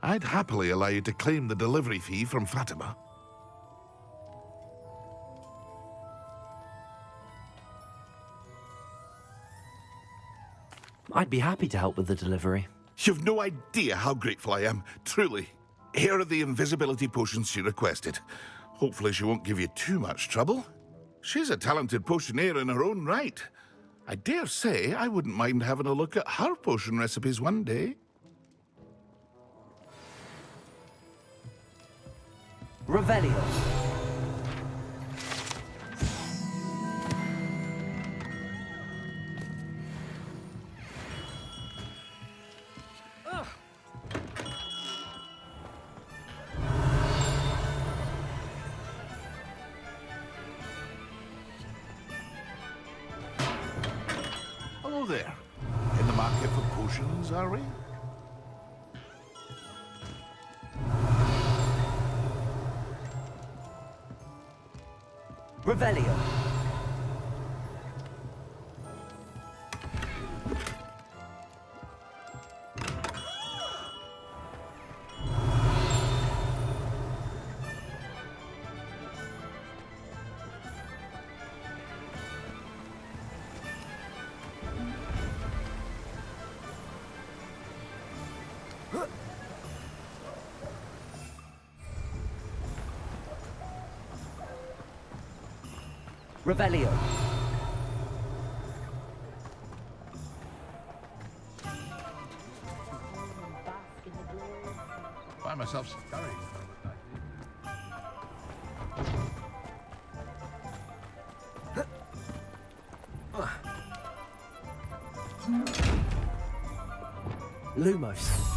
I'd happily allow you to claim the delivery fee from Fatima. I'd be happy to help with the delivery. You've no idea how grateful I am, truly. Here are the invisibility potions she requested. Hopefully she won't give you too much trouble. She's a talented potioneer in her own right. I dare say I wouldn't mind having a look at her potion recipes one day. Revelio. Hello there. In the market for potions, are we? Revelio. Revelio. Find myself scurrying. Lumos.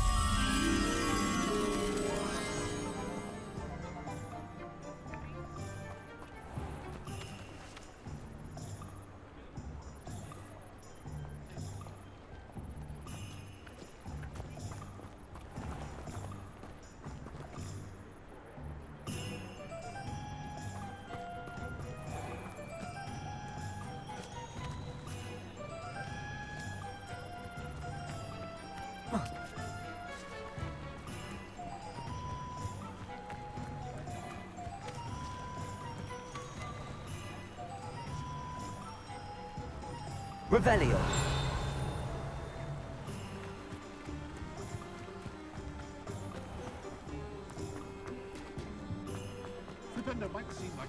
Revelio. Flipendo might seem like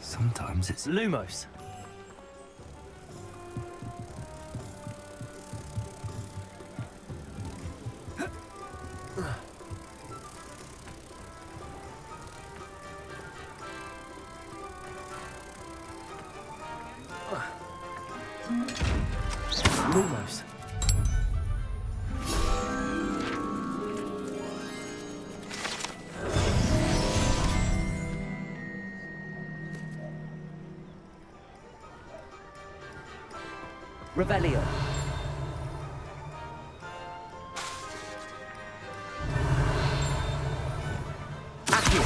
Sometimes it's Lumos. Lumos. Revelio. Accio.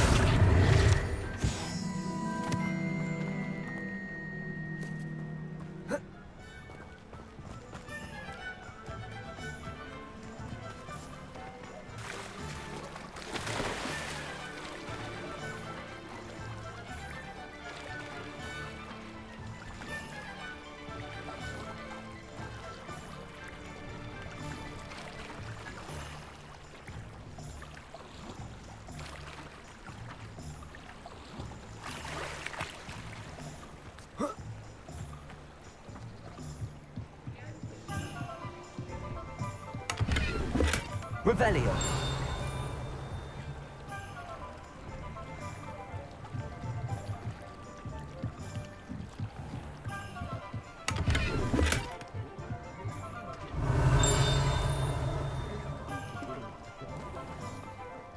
Revelio.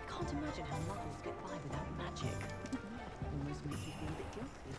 Can't imagine how mothers get by without magic. Almost makes me feel a bit guilty.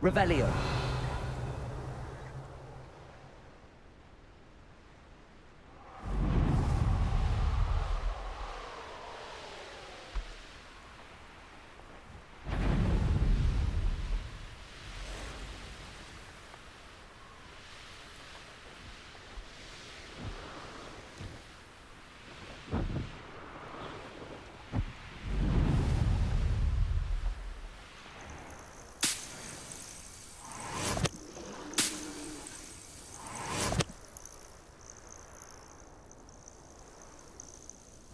Revelio.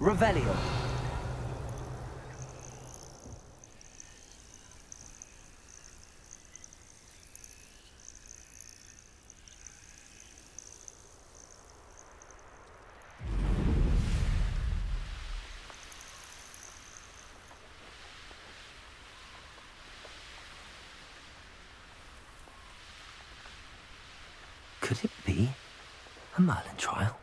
Revelio. Could it be a Merlin trial?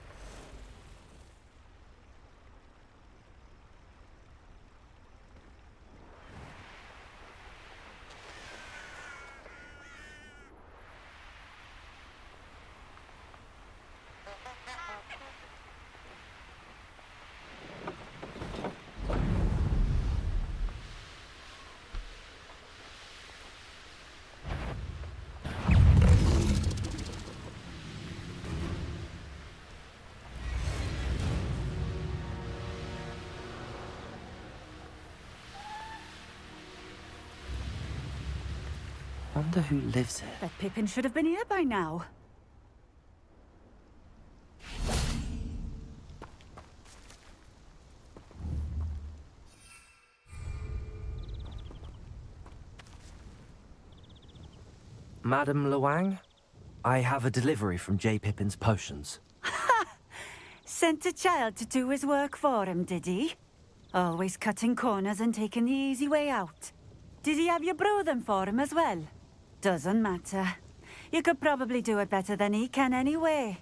Wonder who lives here. Bet Pippin should have been here by now. Madam Luang, I have a delivery from J. Pippin's Potions. Sent a child to do his work for him, did he? Always cutting corners and taking the easy way out. Did he have you brew them for him as well? Doesn't matter. You could probably do it better than he can anyway.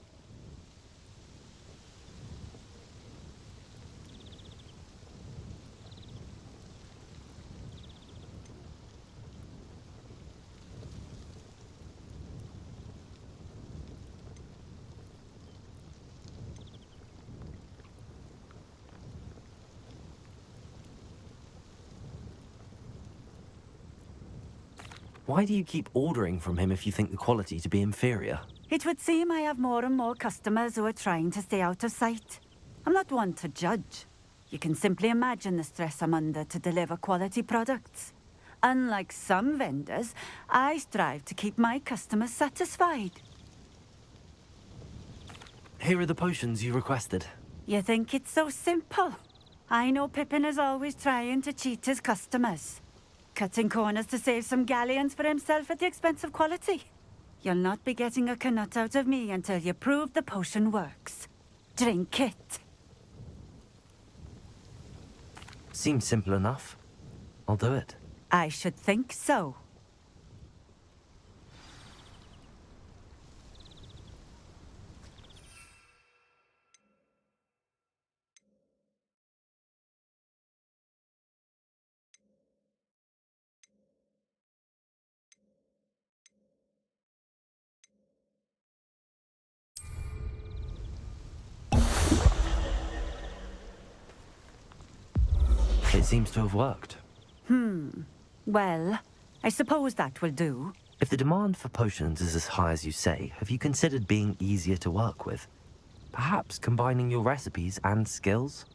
Why do you keep ordering from him if you think the quality to be inferior? It would seem I have more and more customers who are trying to stay out of sight. I'm not one to judge. You can simply imagine the stress I'm under to deliver quality products. Unlike some vendors, I strive to keep my customers satisfied. Here are the potions you requested. You think it's so simple? I know Pippin is always trying to cheat his customers. cutting corners to save some galleons for himself at the expense of quality. You'll not be getting a canut out of me until you prove the potion works. Drink it. Seems simple enough. I'll do it. I should think so. It seems to have worked. Well, I suppose that will do. If the demand for potions is as high as you say, have you considered being easier to work with? Perhaps combining your recipes and skills?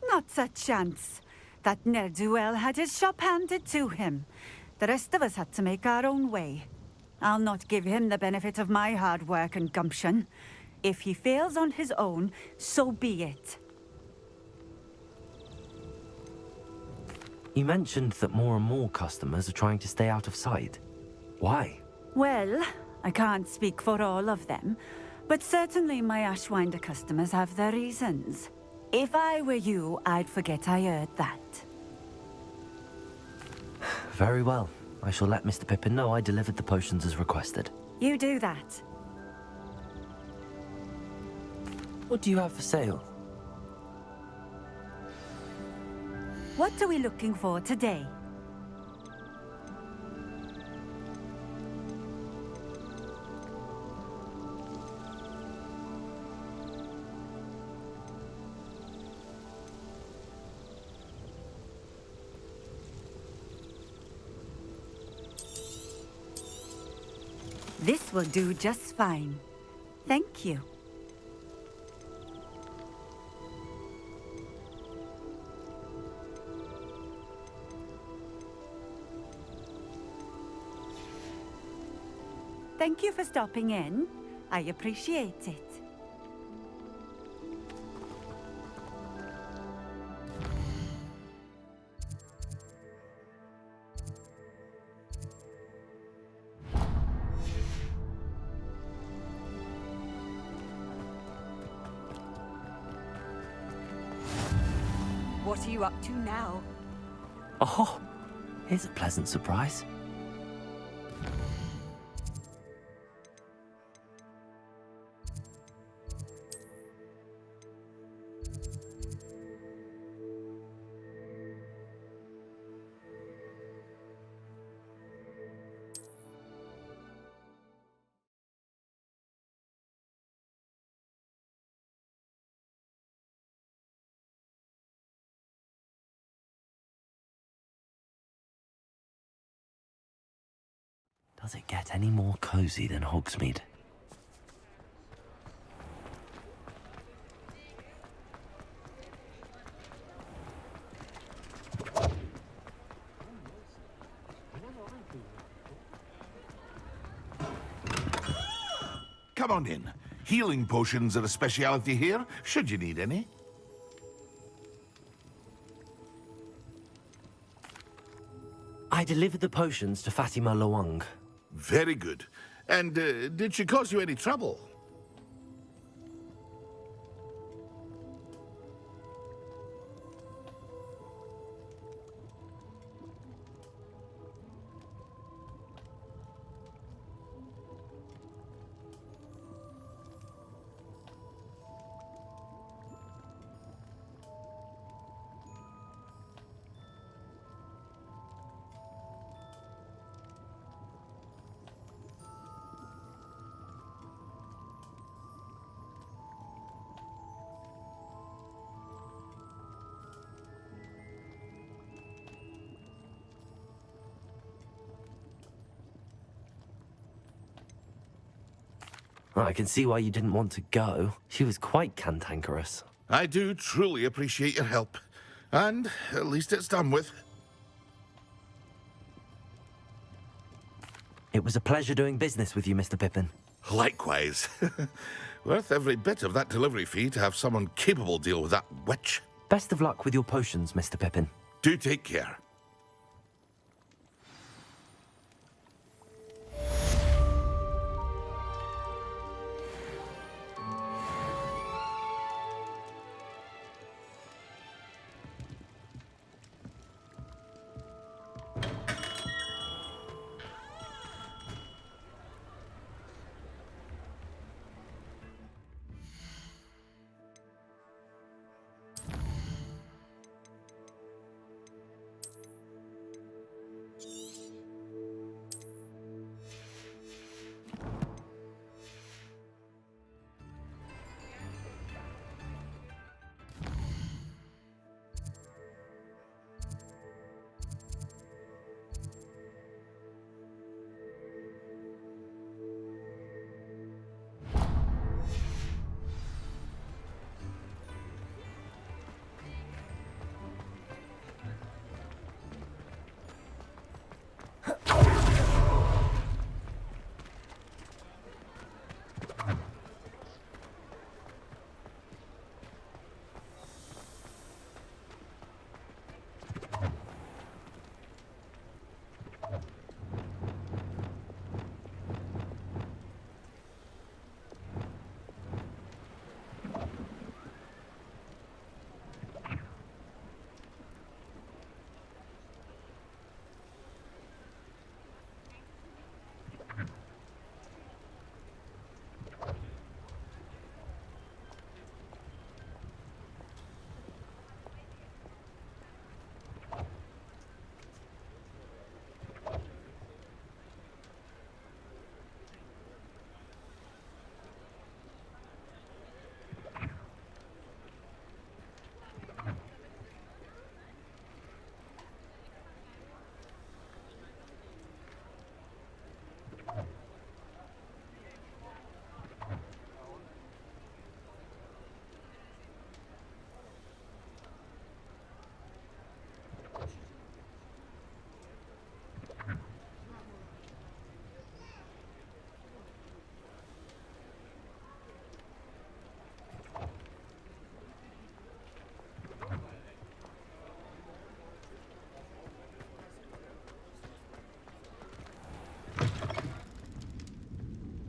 Not a chance. That ne'er-do-well had his shop handed to him. The rest of us had to make our own way. I'll not give him the benefit of my hard work and gumption. If he fails on his own, so be it. You mentioned that more and more customers are trying to stay out of sight. Why? Well, I can't speak for all of them, but certainly my Ashwinder customers have their reasons. If I were you, I'd forget I heard that. Very well. I shall let Mr. Pippin know I delivered the potions as requested. You do that. What do you have for sale? What are we looking for today? This will do just fine. Thank you. Thank you for stopping in. I appreciate it. What are you up to now? Oh, here's a pleasant surprise. Does it get any more cozy than Hogsmeade? Come on in. Healing potions are a speciality here, should you need any. I delivered the potions to Fatima Lawang. Very good. And did she cause you any trouble? I can see why you didn't want to go. She was quite cantankerous. I do truly appreciate your help. And at least it's done with. It was a pleasure doing business with you, Mr. Pippin. Likewise. Worth every bit of that delivery fee to have someone capable deal with that witch. Best of luck with your potions, Mr. Pippin. Do take care.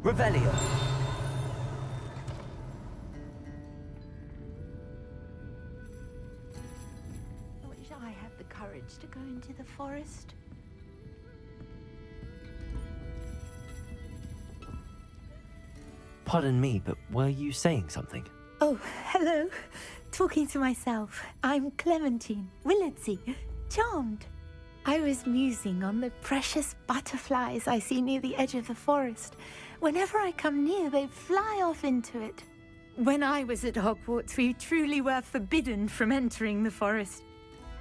Revelio. I wish I had the courage to go into the forest. Pardon me, but were you saying something? Oh, hello. Talking to myself. I'm Clementine Willardsey. Charmed. I was musing on the precious butterflies I see near the edge of the forest. Whenever I come near, they fly off into it. When I was at Hogwarts, we truly were forbidden from entering the forest.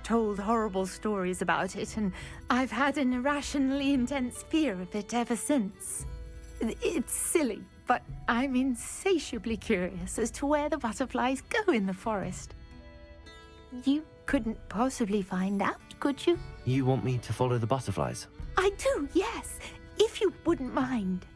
Told horrible stories about it, and I've had an irrationally intense fear of it ever since. It's silly, but I'm insatiably curious as to where the butterflies go in the forest. You couldn't possibly find out, could you? You want me to follow the butterflies? I do, yes, if you wouldn't mind.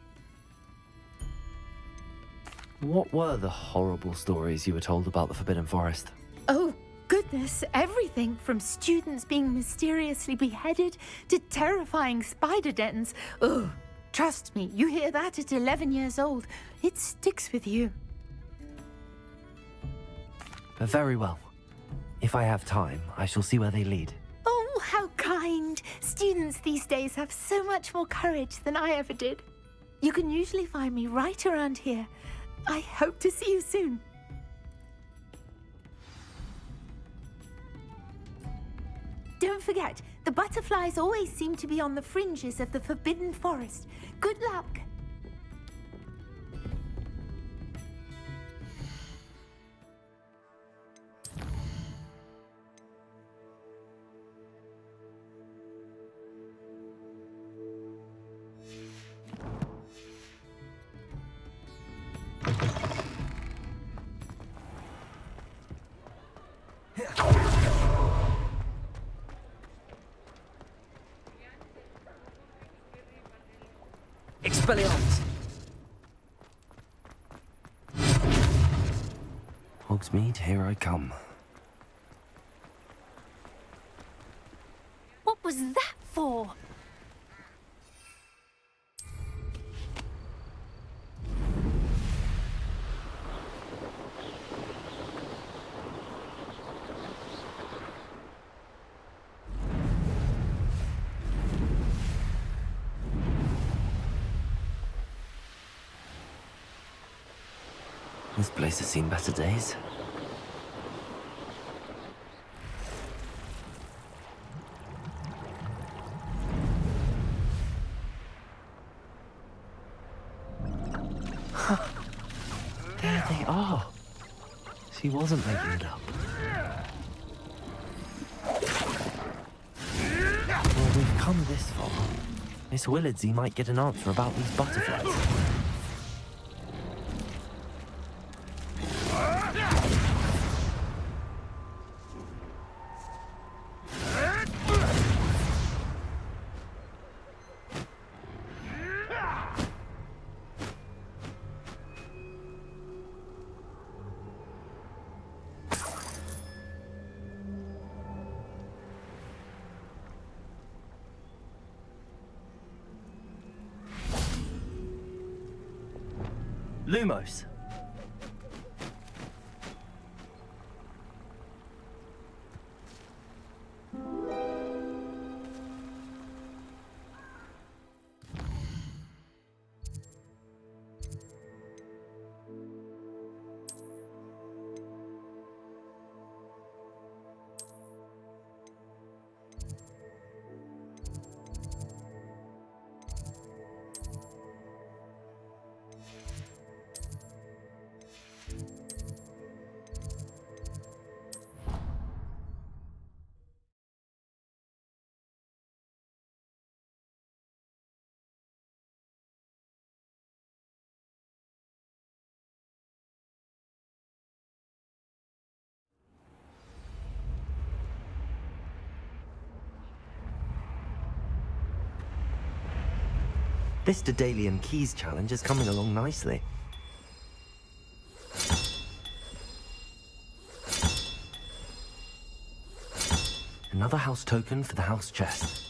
What were the horrible stories you were told about the Forbidden Forest? Oh, goodness, everything from students being mysteriously beheaded to terrifying spider dens. Ugh, trust me, you hear that at 11 years old, it sticks with you. Very well. If I have time, I shall see where they lead. Oh, how kind. Students these days have so much more courage than I ever did. You can usually find me right around here. I hope to see you soon. Don't forget, the butterflies always seem to be on the fringes of the Forbidden Forest. Good luck. Expelliarmus! Hogsmeade, here I come. What was that for? This place has seen better days. There they are. She wasn't making it up. Well, we've come this far. Miss Willardsey might get an answer about these butterflies. Lumos. This Daedalian Keys challenge is coming along nicely. Another house token for the house chest.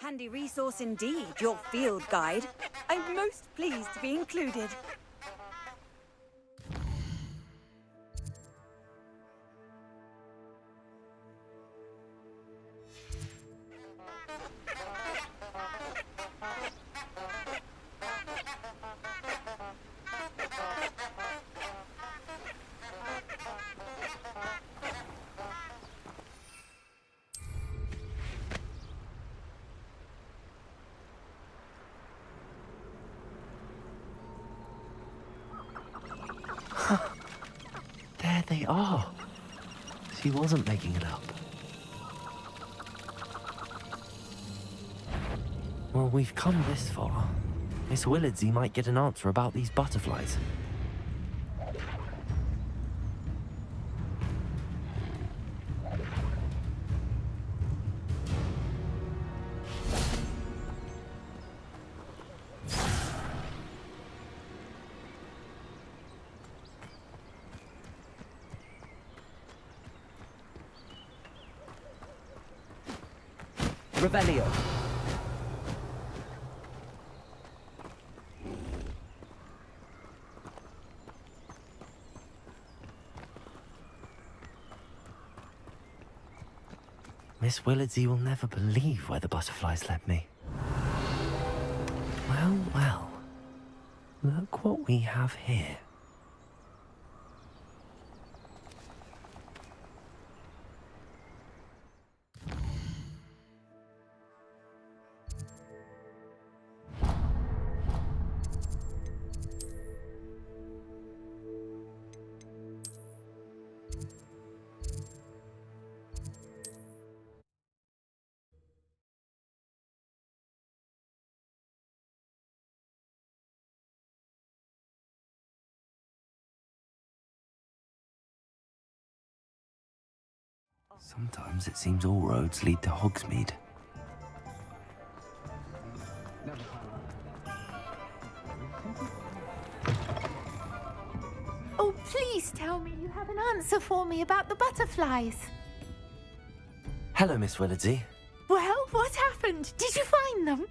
Handy resource indeed, your field guide. I'm most pleased to be included. There they are. She wasn't making it up. Well, we've come this far. Miss Willardsey might get an answer about these butterflies. Revelio. Miss Willardsey will never believe where the butterflies led me. Well, well. Look what we have here. Sometimes it seems all roads lead to Hogsmeade. Oh, please tell me you have an answer for me about the butterflies. Hello, Miss Willardsey. Well, what happened? Did you find them?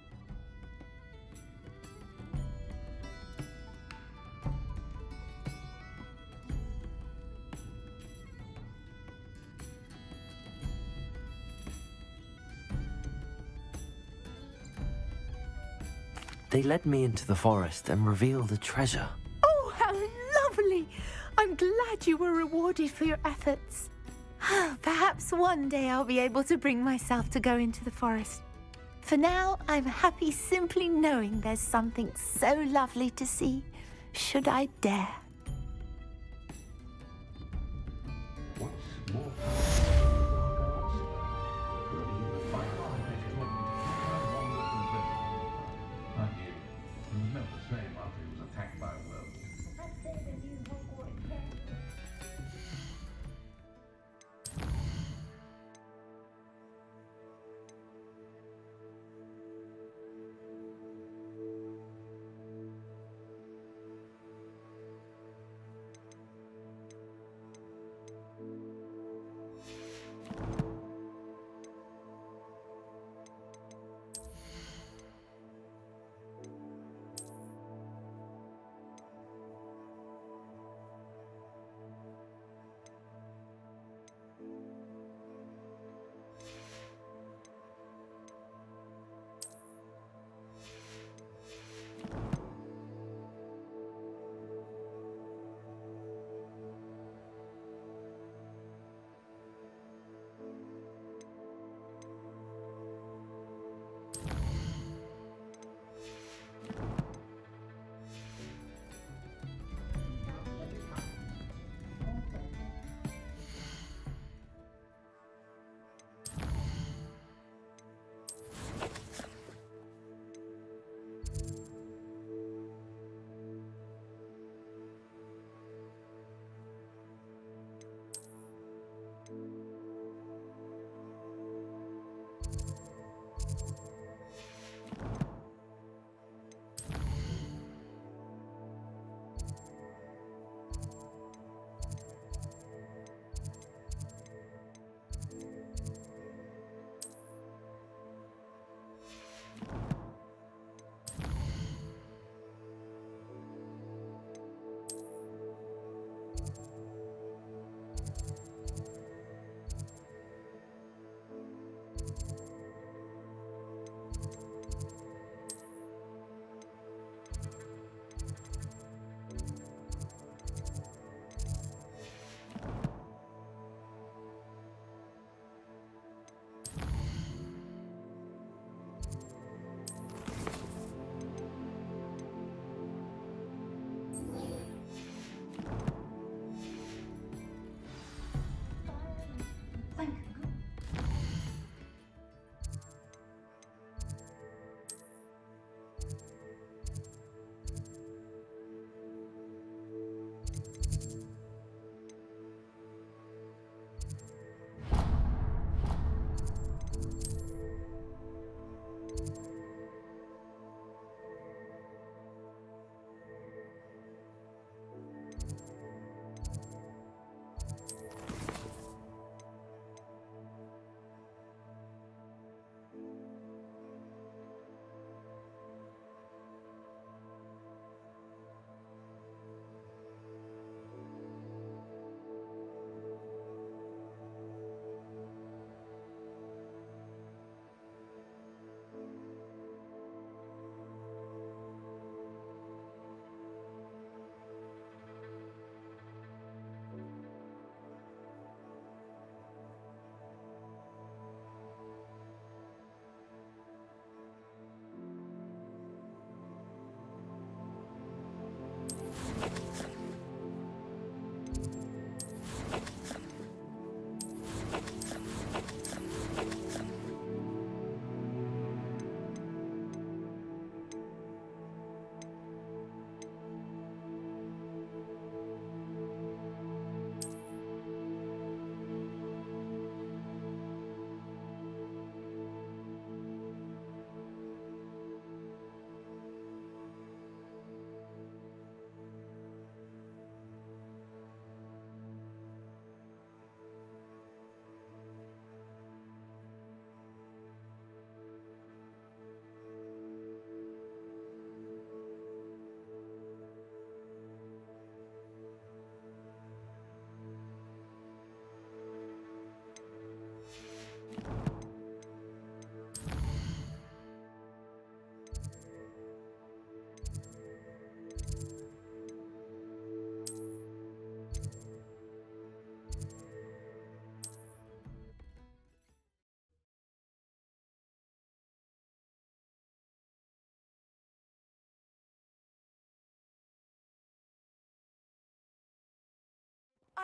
They led me into the forest and revealed a treasure. Oh, how lovely! I'm glad you were rewarded for your efforts. Perhaps one day I'll be able to bring myself to go into the forest. For now, I'm happy simply knowing there's something so lovely to see, should I dare.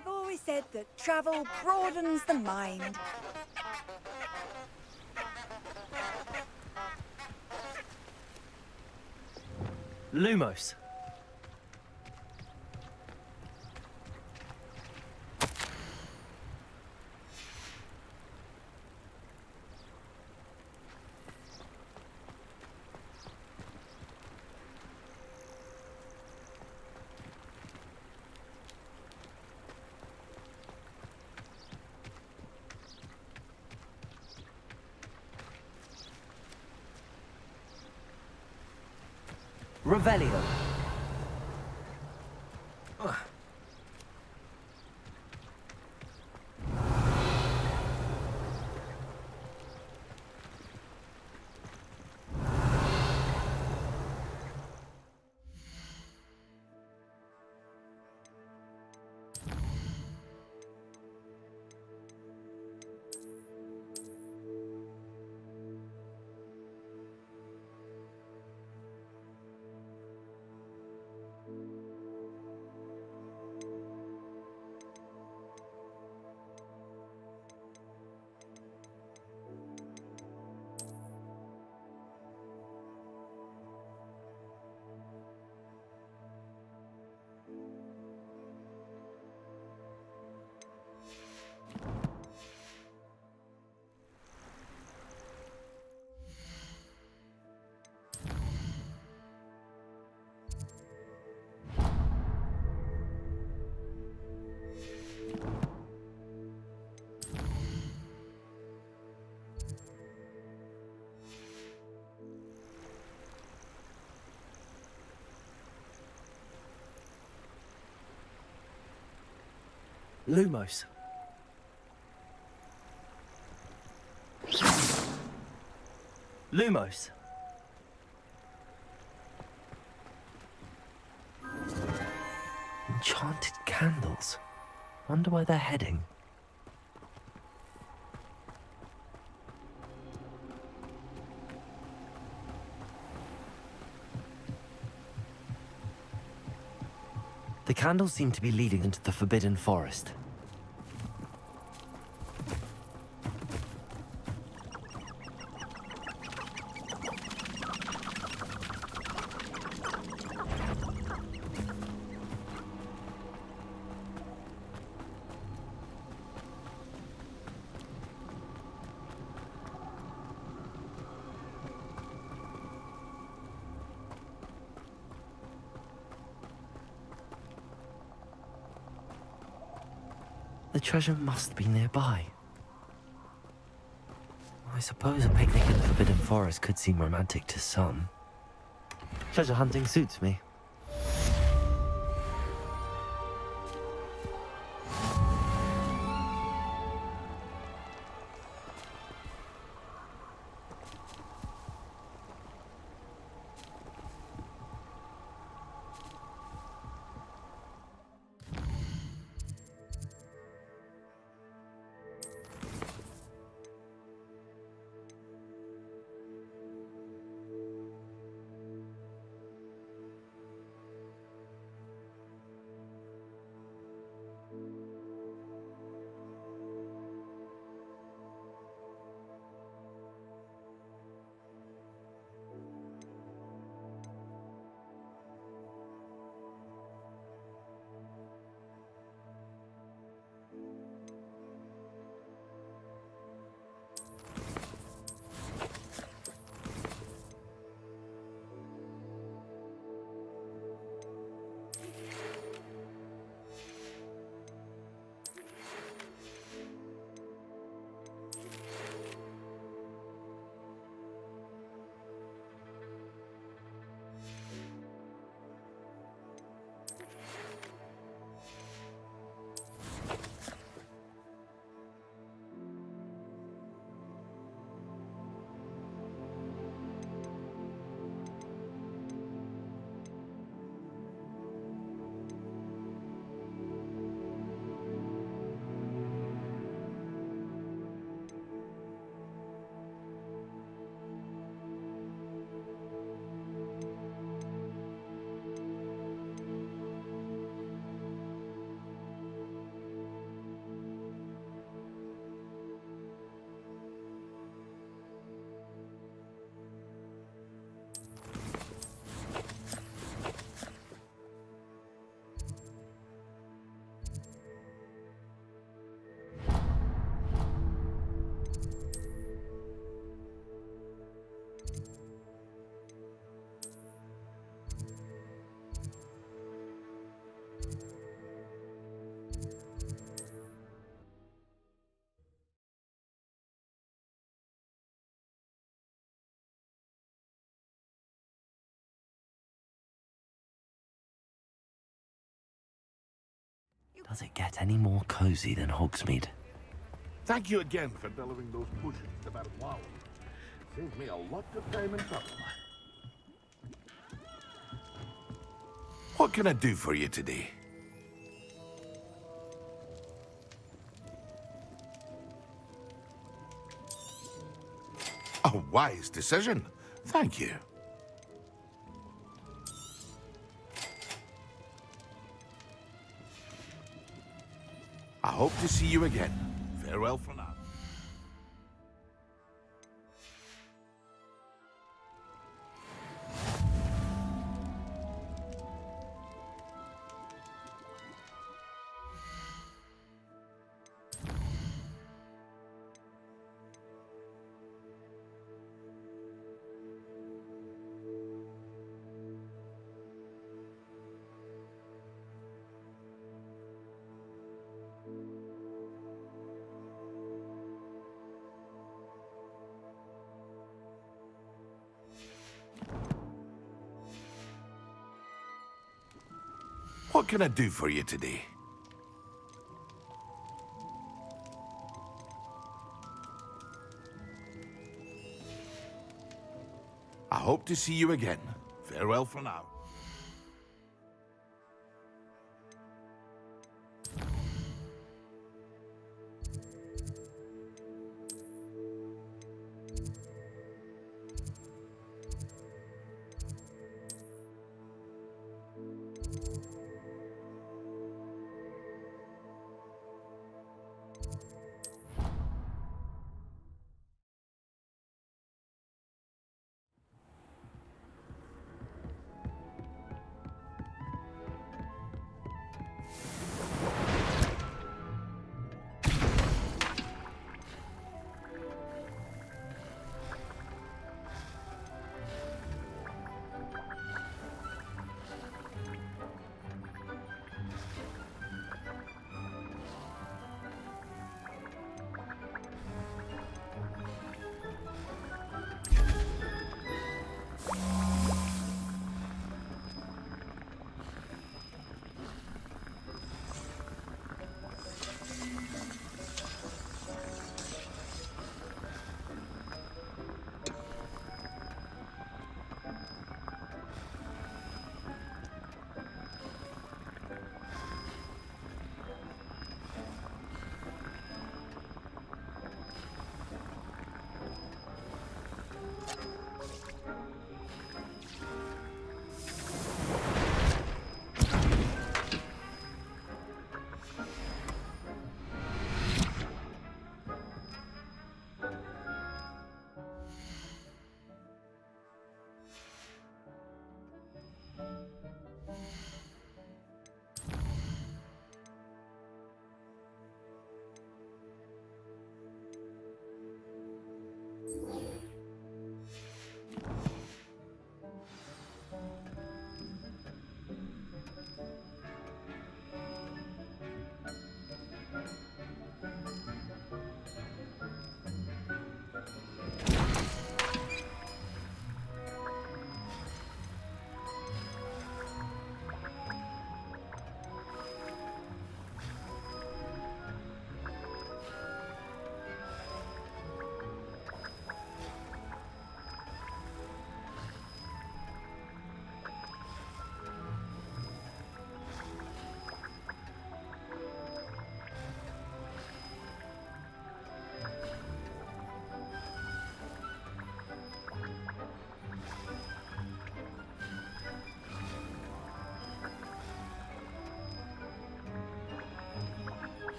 I've always said that travel broadens the mind. Lumos. Revelio. Lumos. Lumos. Enchanted candles. Wonder where they're heading. The candles seem to be leading into the Forbidden Forest. The treasure must be nearby. I suppose a picnic in the Forbidden Forest could seem romantic to some. Treasure hunting suits me. Does it get any more cozy than Hogsmeade? Thank you again for delivering those potions to that wow. Saved me a lot of time and trouble. What can I do for you today? A wise decision. Thank you. I hope to see you again. Farewell for now. What can I do for you today? I hope to see you again. Farewell for now.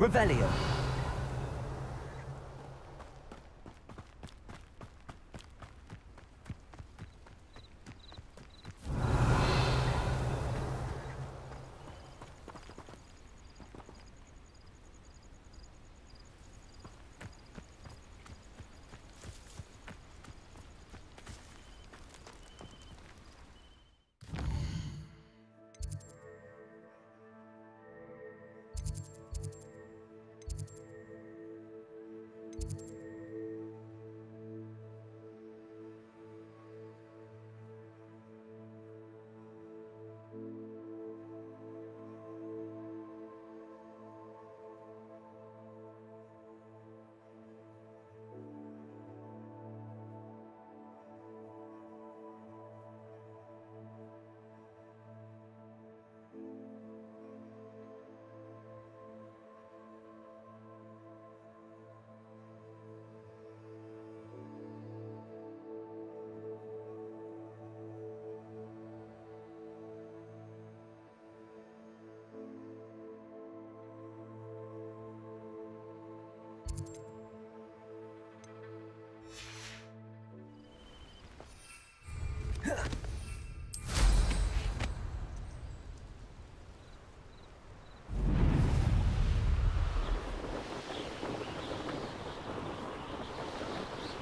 Revelio.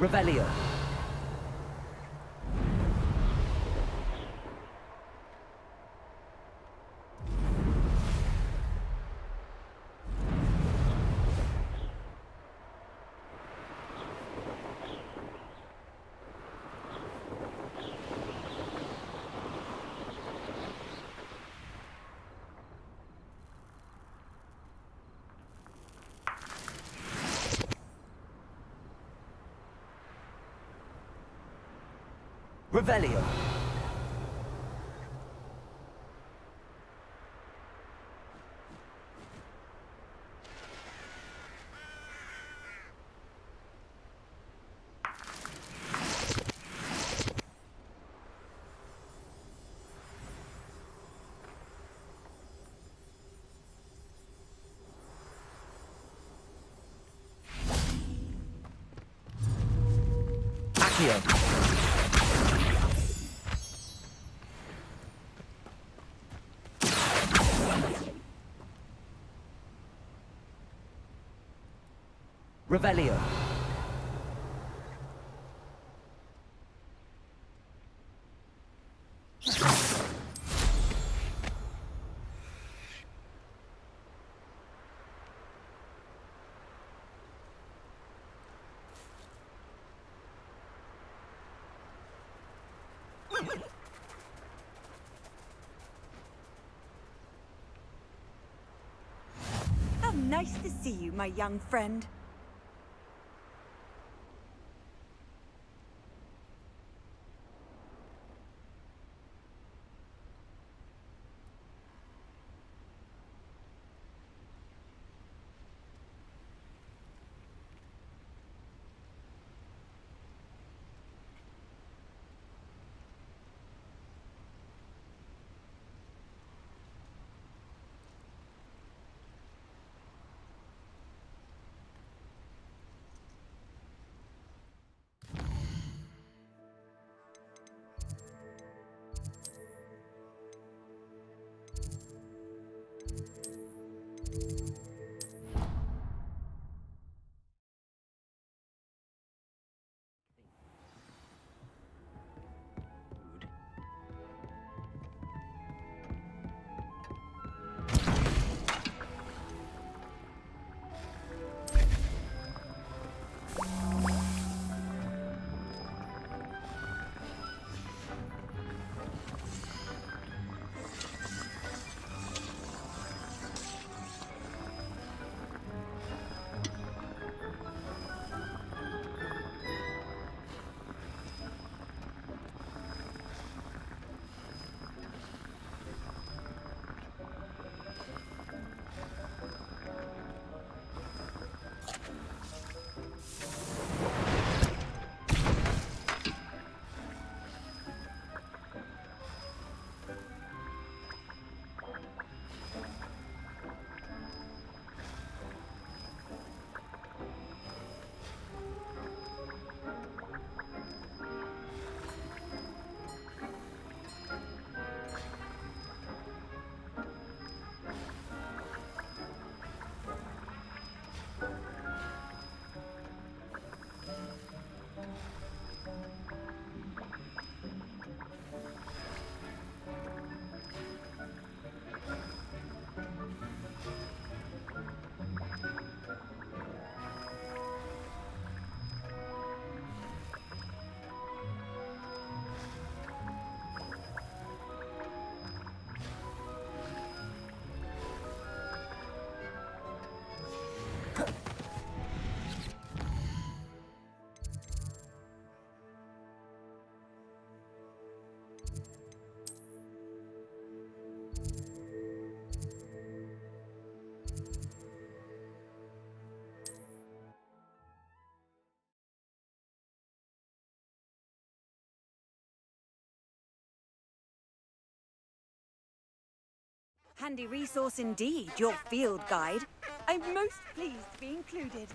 Revelio. Revelio. Accio. Revelio. How nice to see you, my young friend. Handy resource indeed, your field guide. I'm most pleased to be included.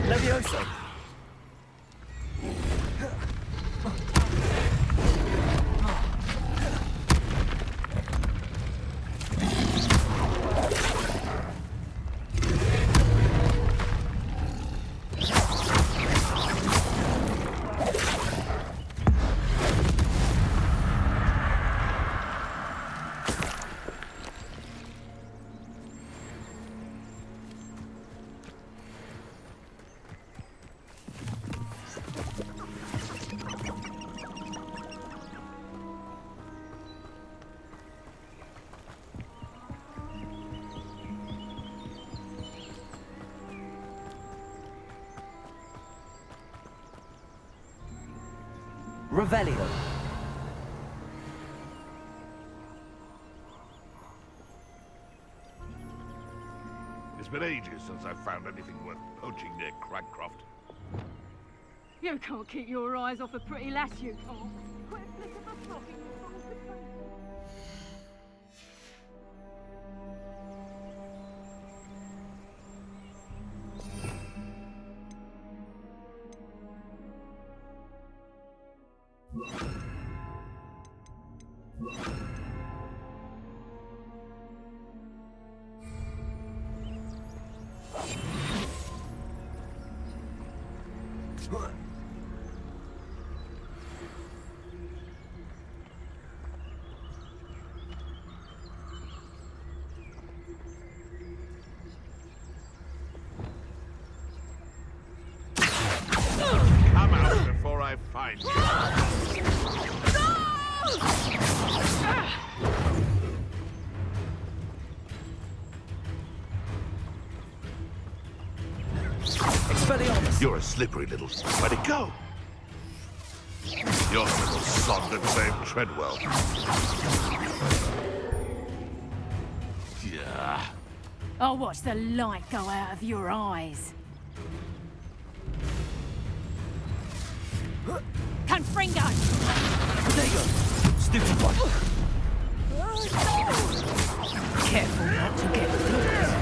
Levioso! Revelio. It's been ages since I've found anything worth poaching near Cragcroft. You can't keep your eyes off a pretty lass, you can't. Quit flicking the flock in your front of the train. Come out before I find you. Expelliarmus! You're a slippery little... Where'd it go? Your little sod that saved Treadwell. Yeah. I'll watch the light go out of your eyes. Confringo! There you go! Stupid one! Careful not to get loose.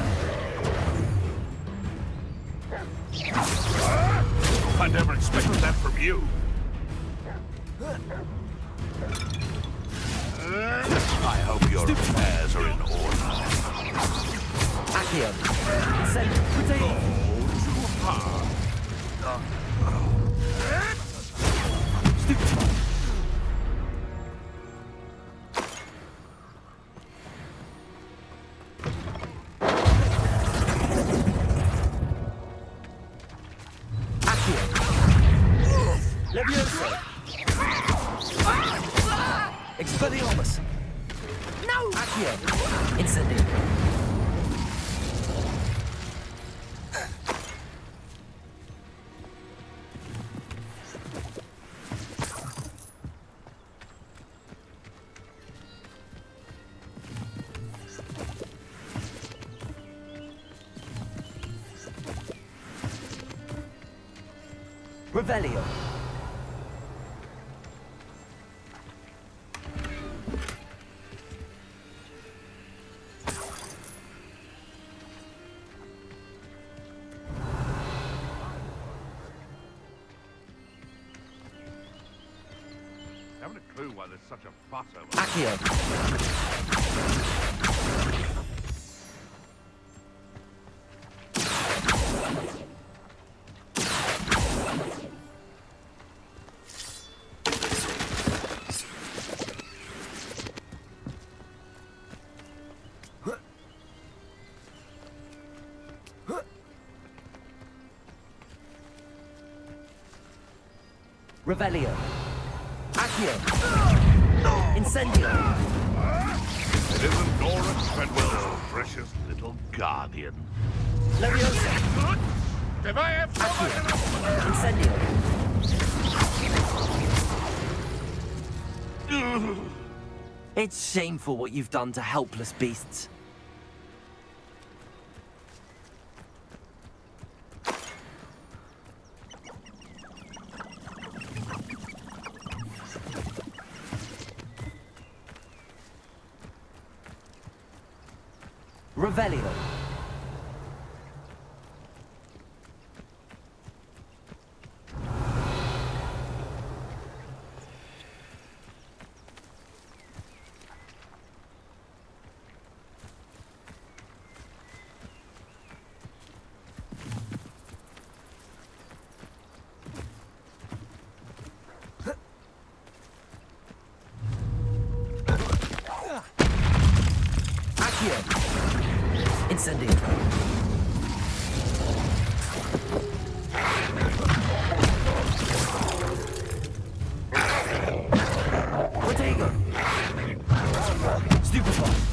I never expected that from you. I hope your affairs are in order. Accio. Send potato. Too hard. Stupid one. Levioso! Expelliarmus! No! Accio! Incendio! Revelio! Haven't a clue why there's such a fuss over Accio! Revelio. Accio. Incendio. It isn't Nora Treadwell's precious little guardian. Leviosa. If I have Incendio. It's shameful what you've done to helpless beasts. Revelio. Accio. Incendio. Protego. Stupefy.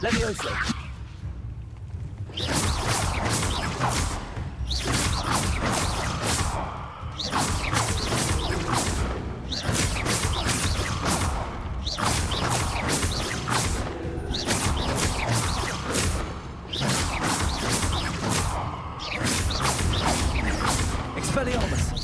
Levioso. Expelliarmus.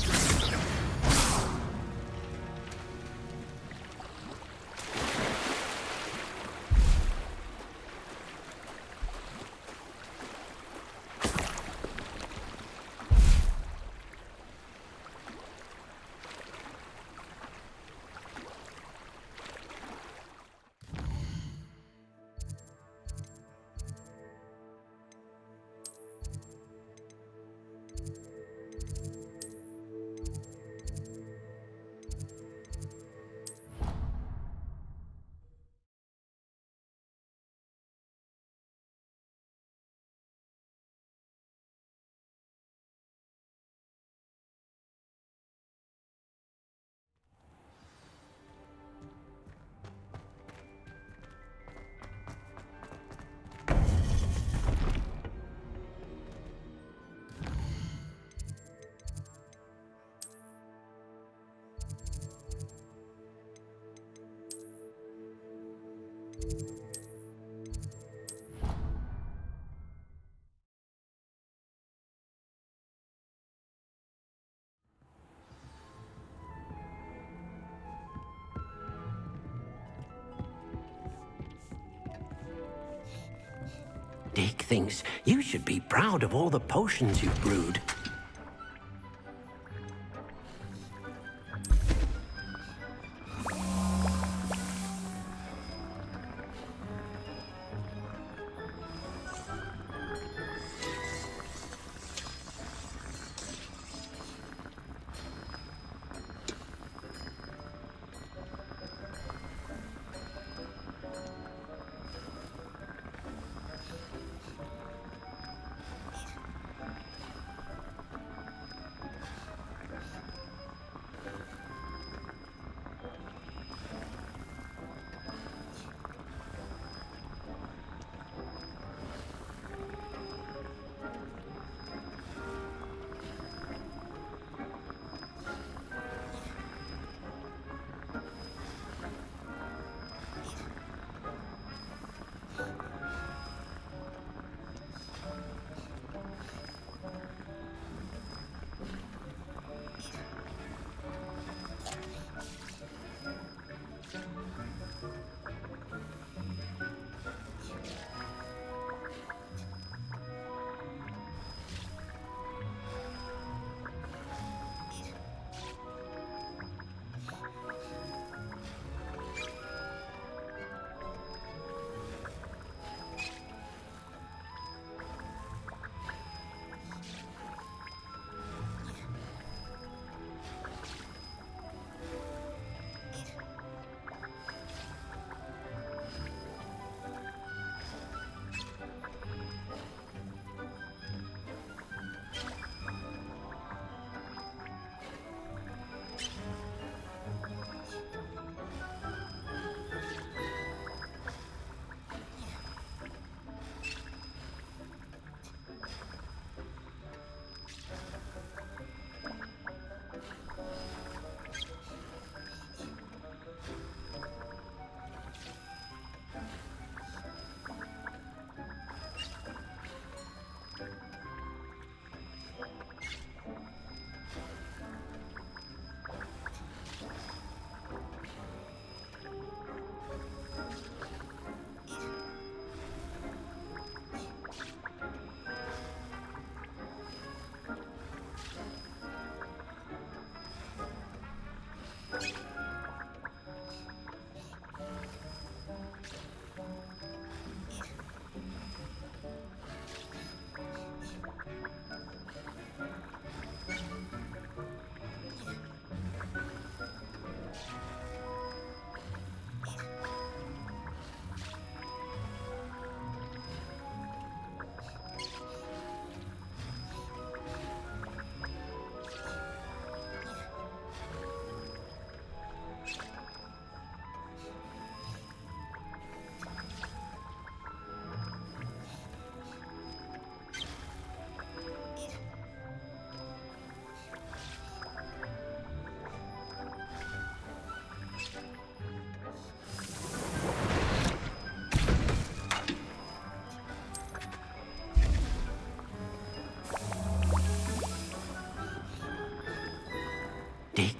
Dick thinks you should be proud of all the potions you've brewed.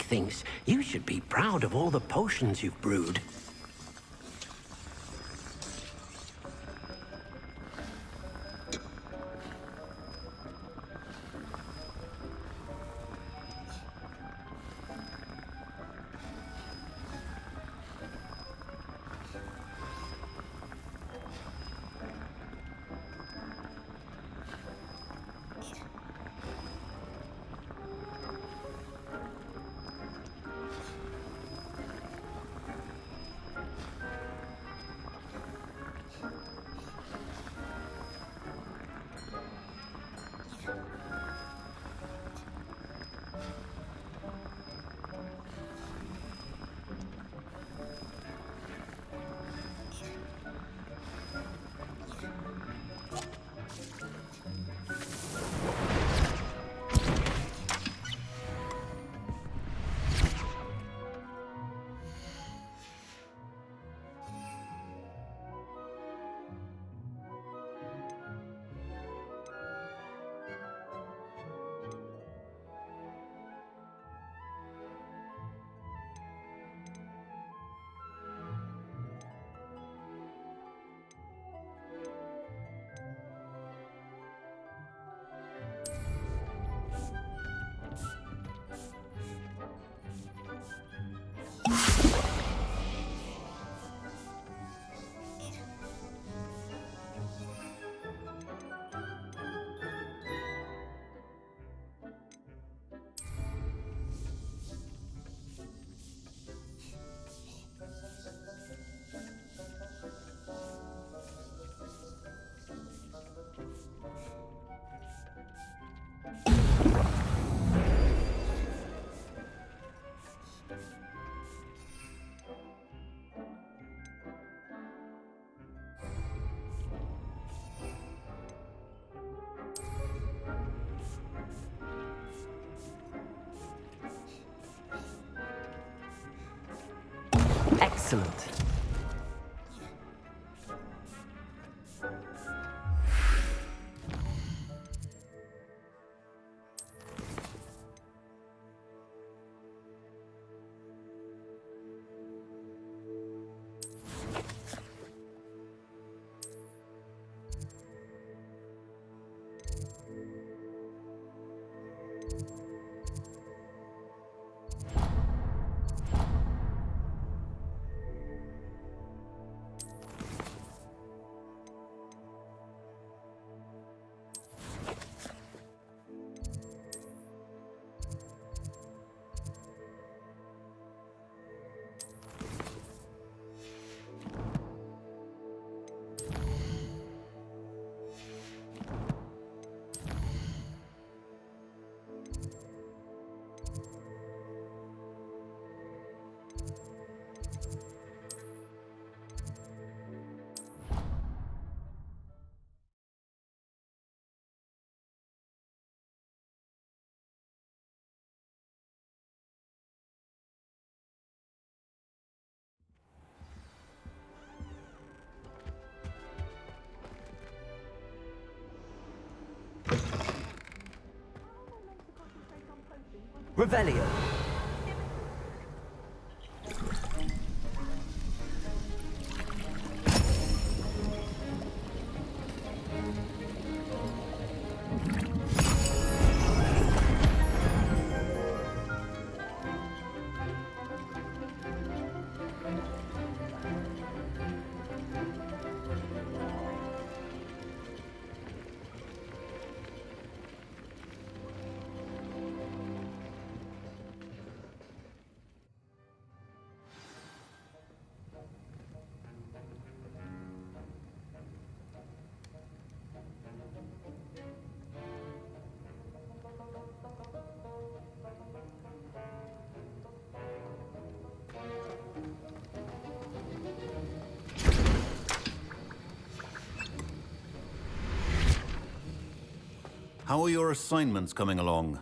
thinks you should be proud of all the potions you've brewed. Excellent. Revelio. How are your assignments coming along?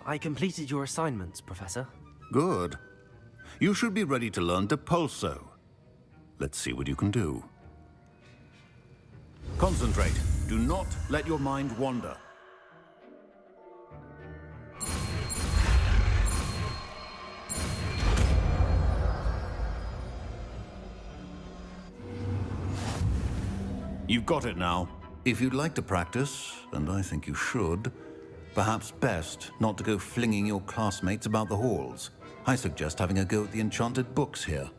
I completed your assignments, Professor. Good. You should be ready to learn to pulso. Let's see what you can do. Concentrate. Do not let your mind wander. You've got it now. If you'd like to practice, and I think you should, perhaps best not to go flinging your classmates about the halls. I suggest having a go at the enchanted books here.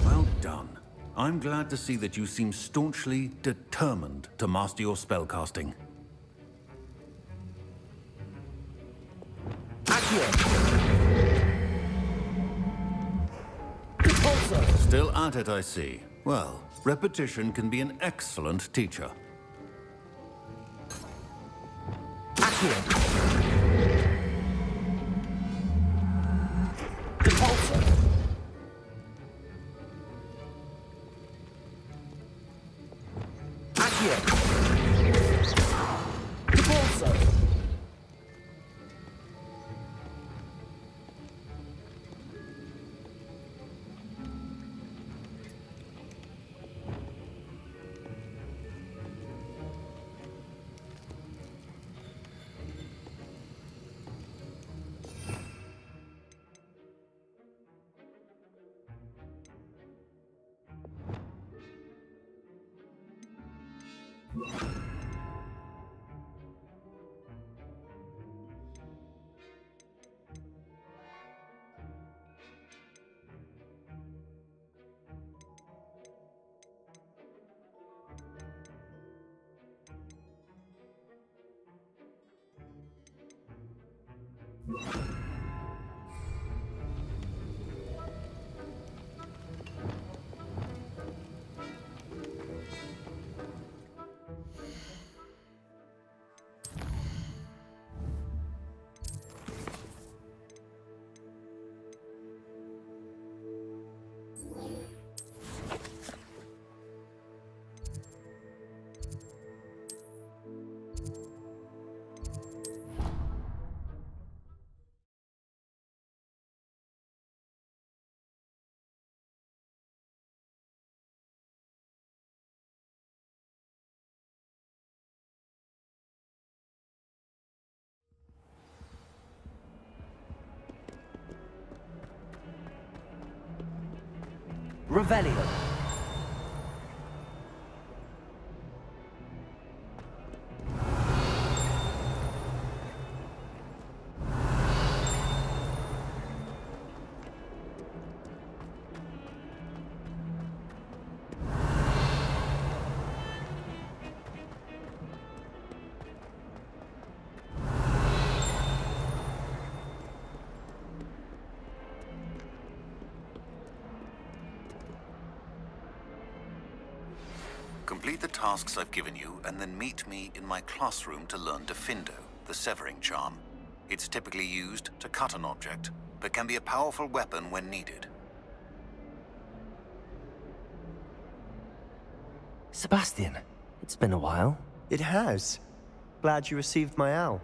Well done. I'm glad to see that you seem staunchly determined to master your spellcasting. Still at it, I see. Well, repetition can be an excellent teacher. Revelio. Complete the tasks I've given you, and then meet me in my classroom to learn Defindo, the severing charm. It's typically used to cut an object, but can be a powerful weapon when needed. Sebastian, it's been a while. It has. Glad you received my owl.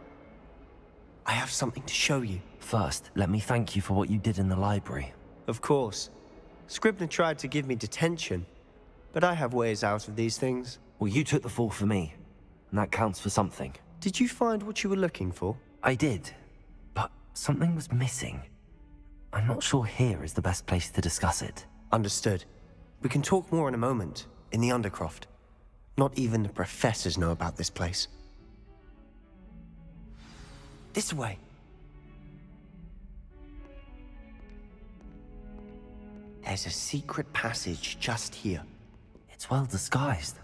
I have something to show you. First, let me thank you for what you did in the library. Of course. Scribner tried to give me detention, but I have ways out of these things. Well, you took the fall for me, and that counts for something. Did you find what you were looking for? I did, but something was missing. I'm not sure here is the best place to discuss it. Understood. We can talk more in a moment, in the Undercroft. Not even the professors know about this place. This way. There's a secret passage just here. It's well disguised.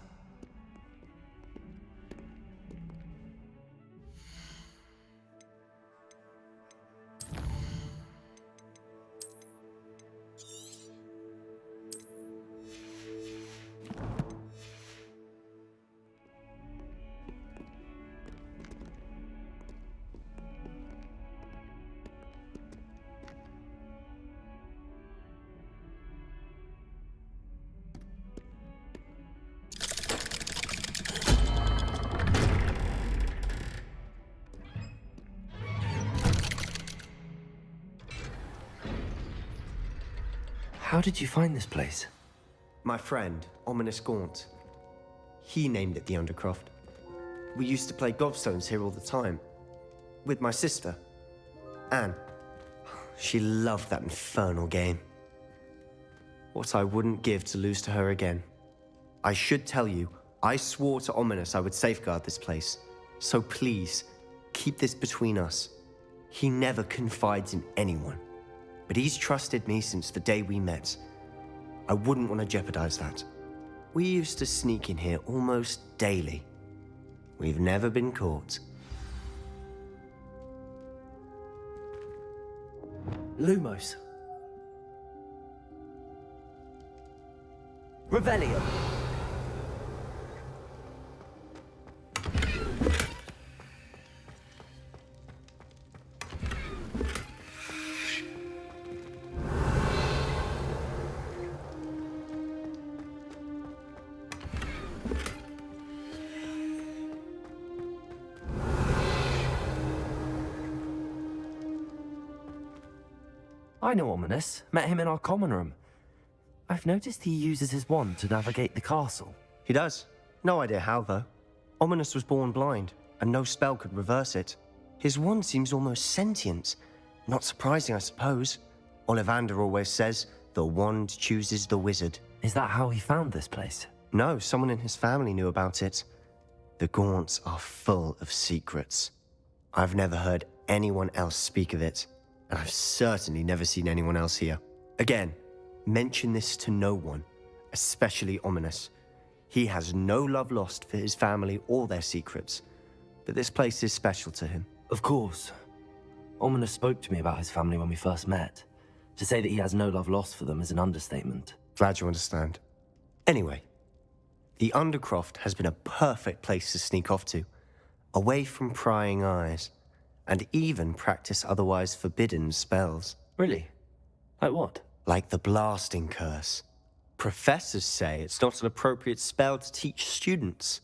How did you find this place? My friend, Ominous Gaunt. He named it the Undercroft. We used to play gobstones here all the time. With my sister, Anne. She loved that infernal game. What I wouldn't give to lose to her again. I should tell you, I swore to Ominous I would safeguard this place. So please, keep this between us. He never confides in anyone. But he's trusted me since the day we met. I wouldn't want to jeopardize that. We used to sneak in here almost daily. We've never been caught. Lumos. Revelio. I know Ominous. Met him in our common room. I've noticed he uses his wand to navigate the castle. He does. No idea how, though. Ominous was born blind, and no spell could reverse it. His wand seems almost sentient. Not surprising, I suppose. Ollivander always says, the wand chooses the wizard. Is that how he found this place? No, someone in his family knew about it. The Gaunts are full of secrets. I've never heard anyone else speak of it, and I've certainly never seen anyone else here. Again, mention this to no one, especially Ominous. He has no love lost for his family or their secrets, but this place is special to him. Of course. Ominous spoke to me about his family when we first met. To say that he has no love lost for them is an understatement. Glad you understand. Anyway, the Undercroft has been a perfect place to sneak off to, away from prying eyes, and even practice otherwise forbidden spells. Really? Like what? Like the blasting curse. Professors say it's not an appropriate spell to teach students.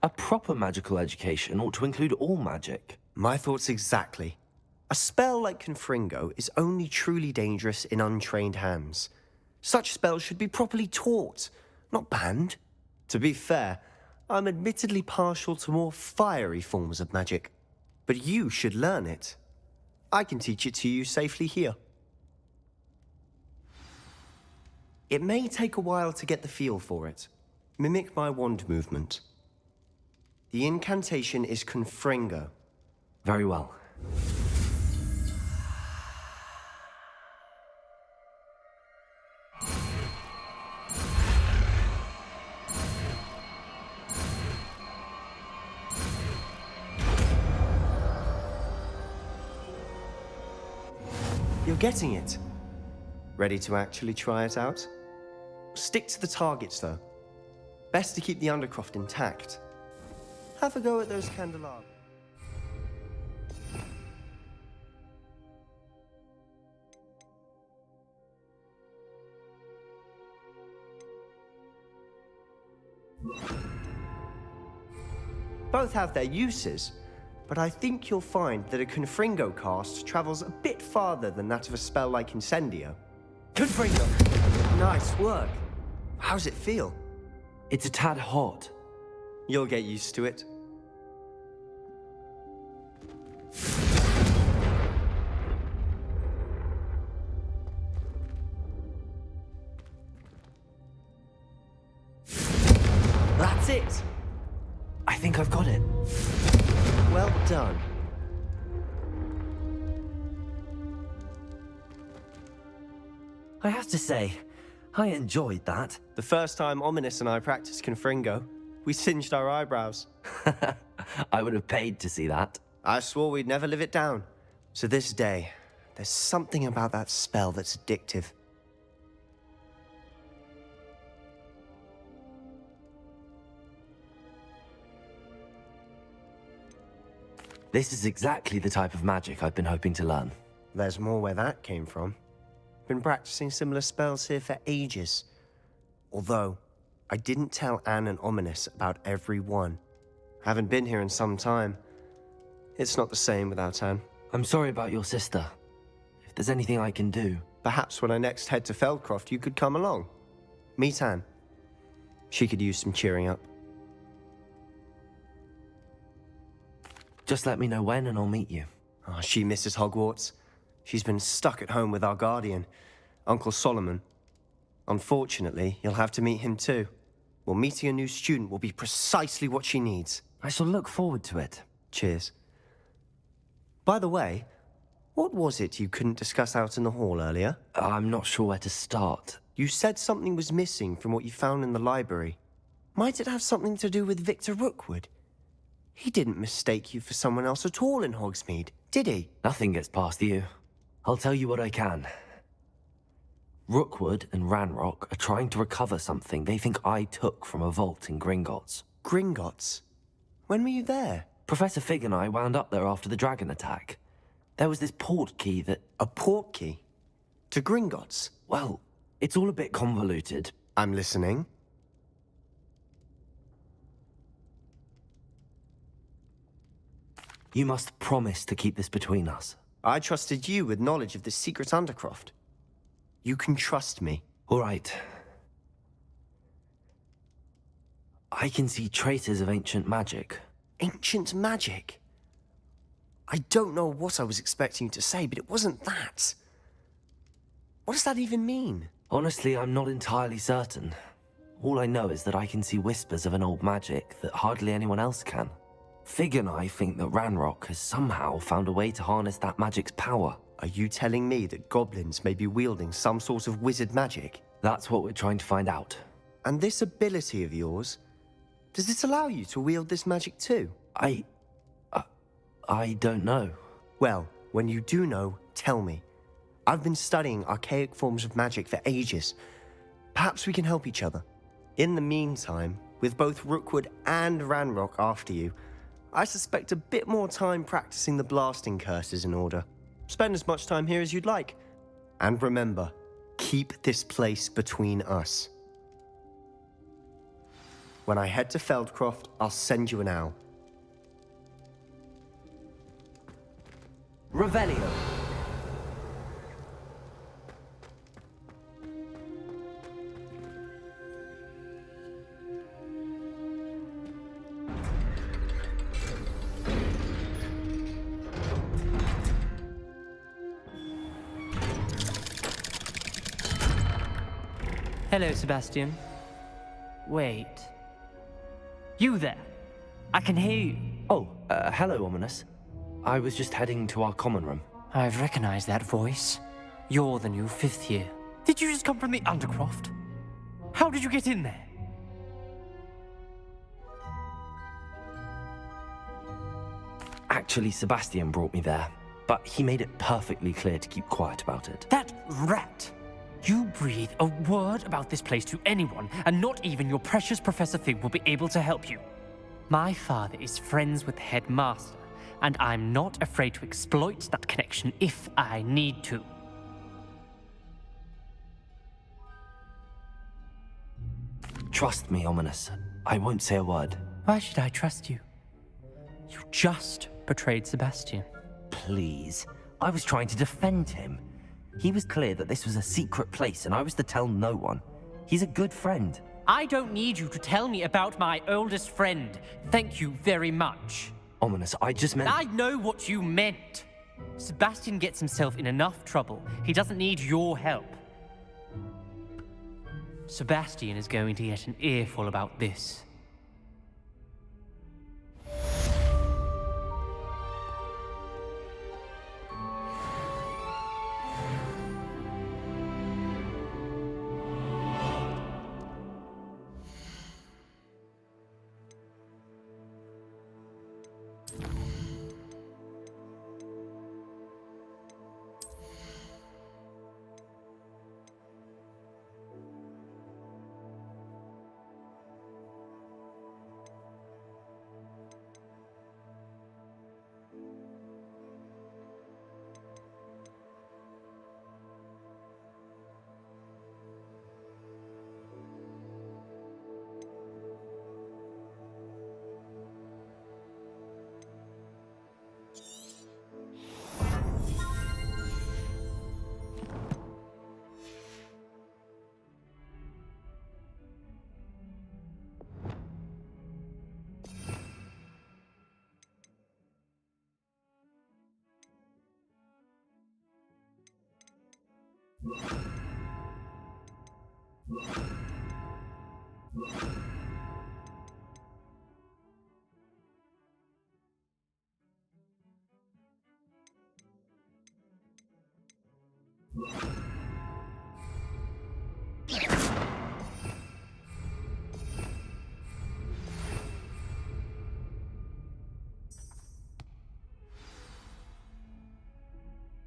A proper magical education ought to include all magic. My thoughts exactly. A spell like Confringo is only truly dangerous in untrained hands. Such spells should be properly taught, not banned. To be fair, I'm admittedly partial to more fiery forms of magic. But you should learn it. I can teach it to you safely here. It may take a while to get the feel for it. Mimic my wand movement. The incantation is Confringo. Very well. You're getting it. Ready to actually try it out? Stick to the targets, though. Best to keep the Undercroft intact. Have a go at those candelabras. Both have their uses, but I think you'll find that a Confringo cast travels a bit farther than that of a spell like Incendio. Confringo! Nice work. How's it feel? It's a tad hot. You'll get used to it. That's it! I think I've got it. Well done. I have to say, I enjoyed that. The first time Ominous and I practiced Confringo, we singed our eyebrows. I would have paid to see that. I swore we'd never live it down. To this day, there's something about that spell that's addictive. This is exactly the type of magic I've been hoping to learn. There's more where that came from. Been practicing similar spells here for ages. Although, I didn't tell Anne and Ominous about every one. Haven't been here in some time. It's not the same without Anne. I'm sorry about your sister. If there's anything I can do... Perhaps when I next head to Feldcroft, you could come along. Meet Anne. She could use some cheering up. Just let me know when and I'll meet you. Oh, she misses Hogwarts. She's been stuck at home with our guardian, Uncle Solomon. Unfortunately, you'll have to meet him too. Well, meeting a new student will be precisely what she needs. I shall look forward to it. Cheers. By the way, what was it you couldn't discuss out in the hall earlier? I'm not sure where to start. You said something was missing from what you found in the library. Might it have something to do with Victor Rookwood? He didn't mistake you for someone else at all in Hogsmeade, did he? Nothing gets past you. I'll tell you what I can. Rookwood and Ranrock are trying to recover something they think I took from a vault in Gringotts. Gringotts? When were you there? Professor Fig and I wound up there after the dragon attack. There was this Portkey that... A Portkey? To Gringotts? Well, it's all a bit convoluted. I'm listening. You must promise to keep this between us. I trusted you with knowledge of the secret Undercroft. You can trust me. All right. I can see traces of ancient magic. Ancient magic? I don't know what I was expecting you to say, but it wasn't that. What does that even mean? Honestly, I'm not entirely certain. All I know is that I can see whispers of an old magic that hardly anyone else can. Fig and I think that Ranrock has somehow found a way to harness that magic's power. Are you telling me that goblins may be wielding some sort of wizard magic? That's what we're trying to find out. And this ability of yours, does it allow you to wield this magic too? I don't know. Well, when you do know, tell me. I've been studying archaic forms of magic for ages. Perhaps we can help each other. In the meantime, with both Rookwood and Ranrock after you, I suspect a bit more time practicing the blasting curse is in order. Spend as much time here as you'd like. And remember, keep this place between us. When I head to Feldcroft, I'll send you an owl. Revelio. Hello, Sebastian. Wait. You there? I can hear you. Oh, hello, Ominous. I was just heading to our common room. I've recognized that voice. You're the new 5th year. Did you just come from the Undercroft? How did you get in there? Actually, Sebastian brought me there, but he made it perfectly clear to keep quiet about it. That rat! You breathe a word about this place to anyone, and not even your precious Professor Fig will be able to help you. My father is friends with the headmaster, and I'm not afraid to exploit that connection if I need to. Trust me, Ominous. I won't say a word. Why should I trust you? You just betrayed Sebastian. Please. I was trying to defend him. He was clear that this was a secret place and I was to tell no one. He's a good friend. I don't need you to tell me about my oldest friend. Thank you very much. Ominous, I just meant... I know what you meant. Sebastian gets himself in enough trouble. He doesn't need your help. Sebastian is going to get an earful about this.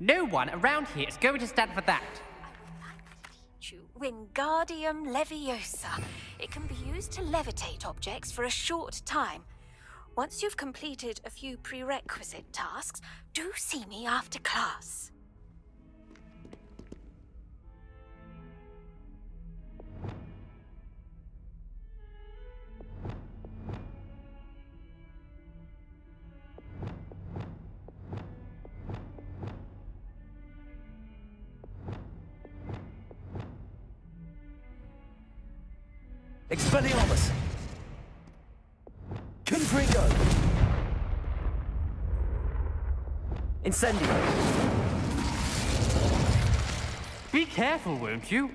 No one around here is going to stand for that. Wingardium Leviosa. It can be used to levitate objects for a short time. Once you've completed a few prerequisite tasks, do see me after class. Expelliarmus! Confringo! Incendio! Be careful, won't you?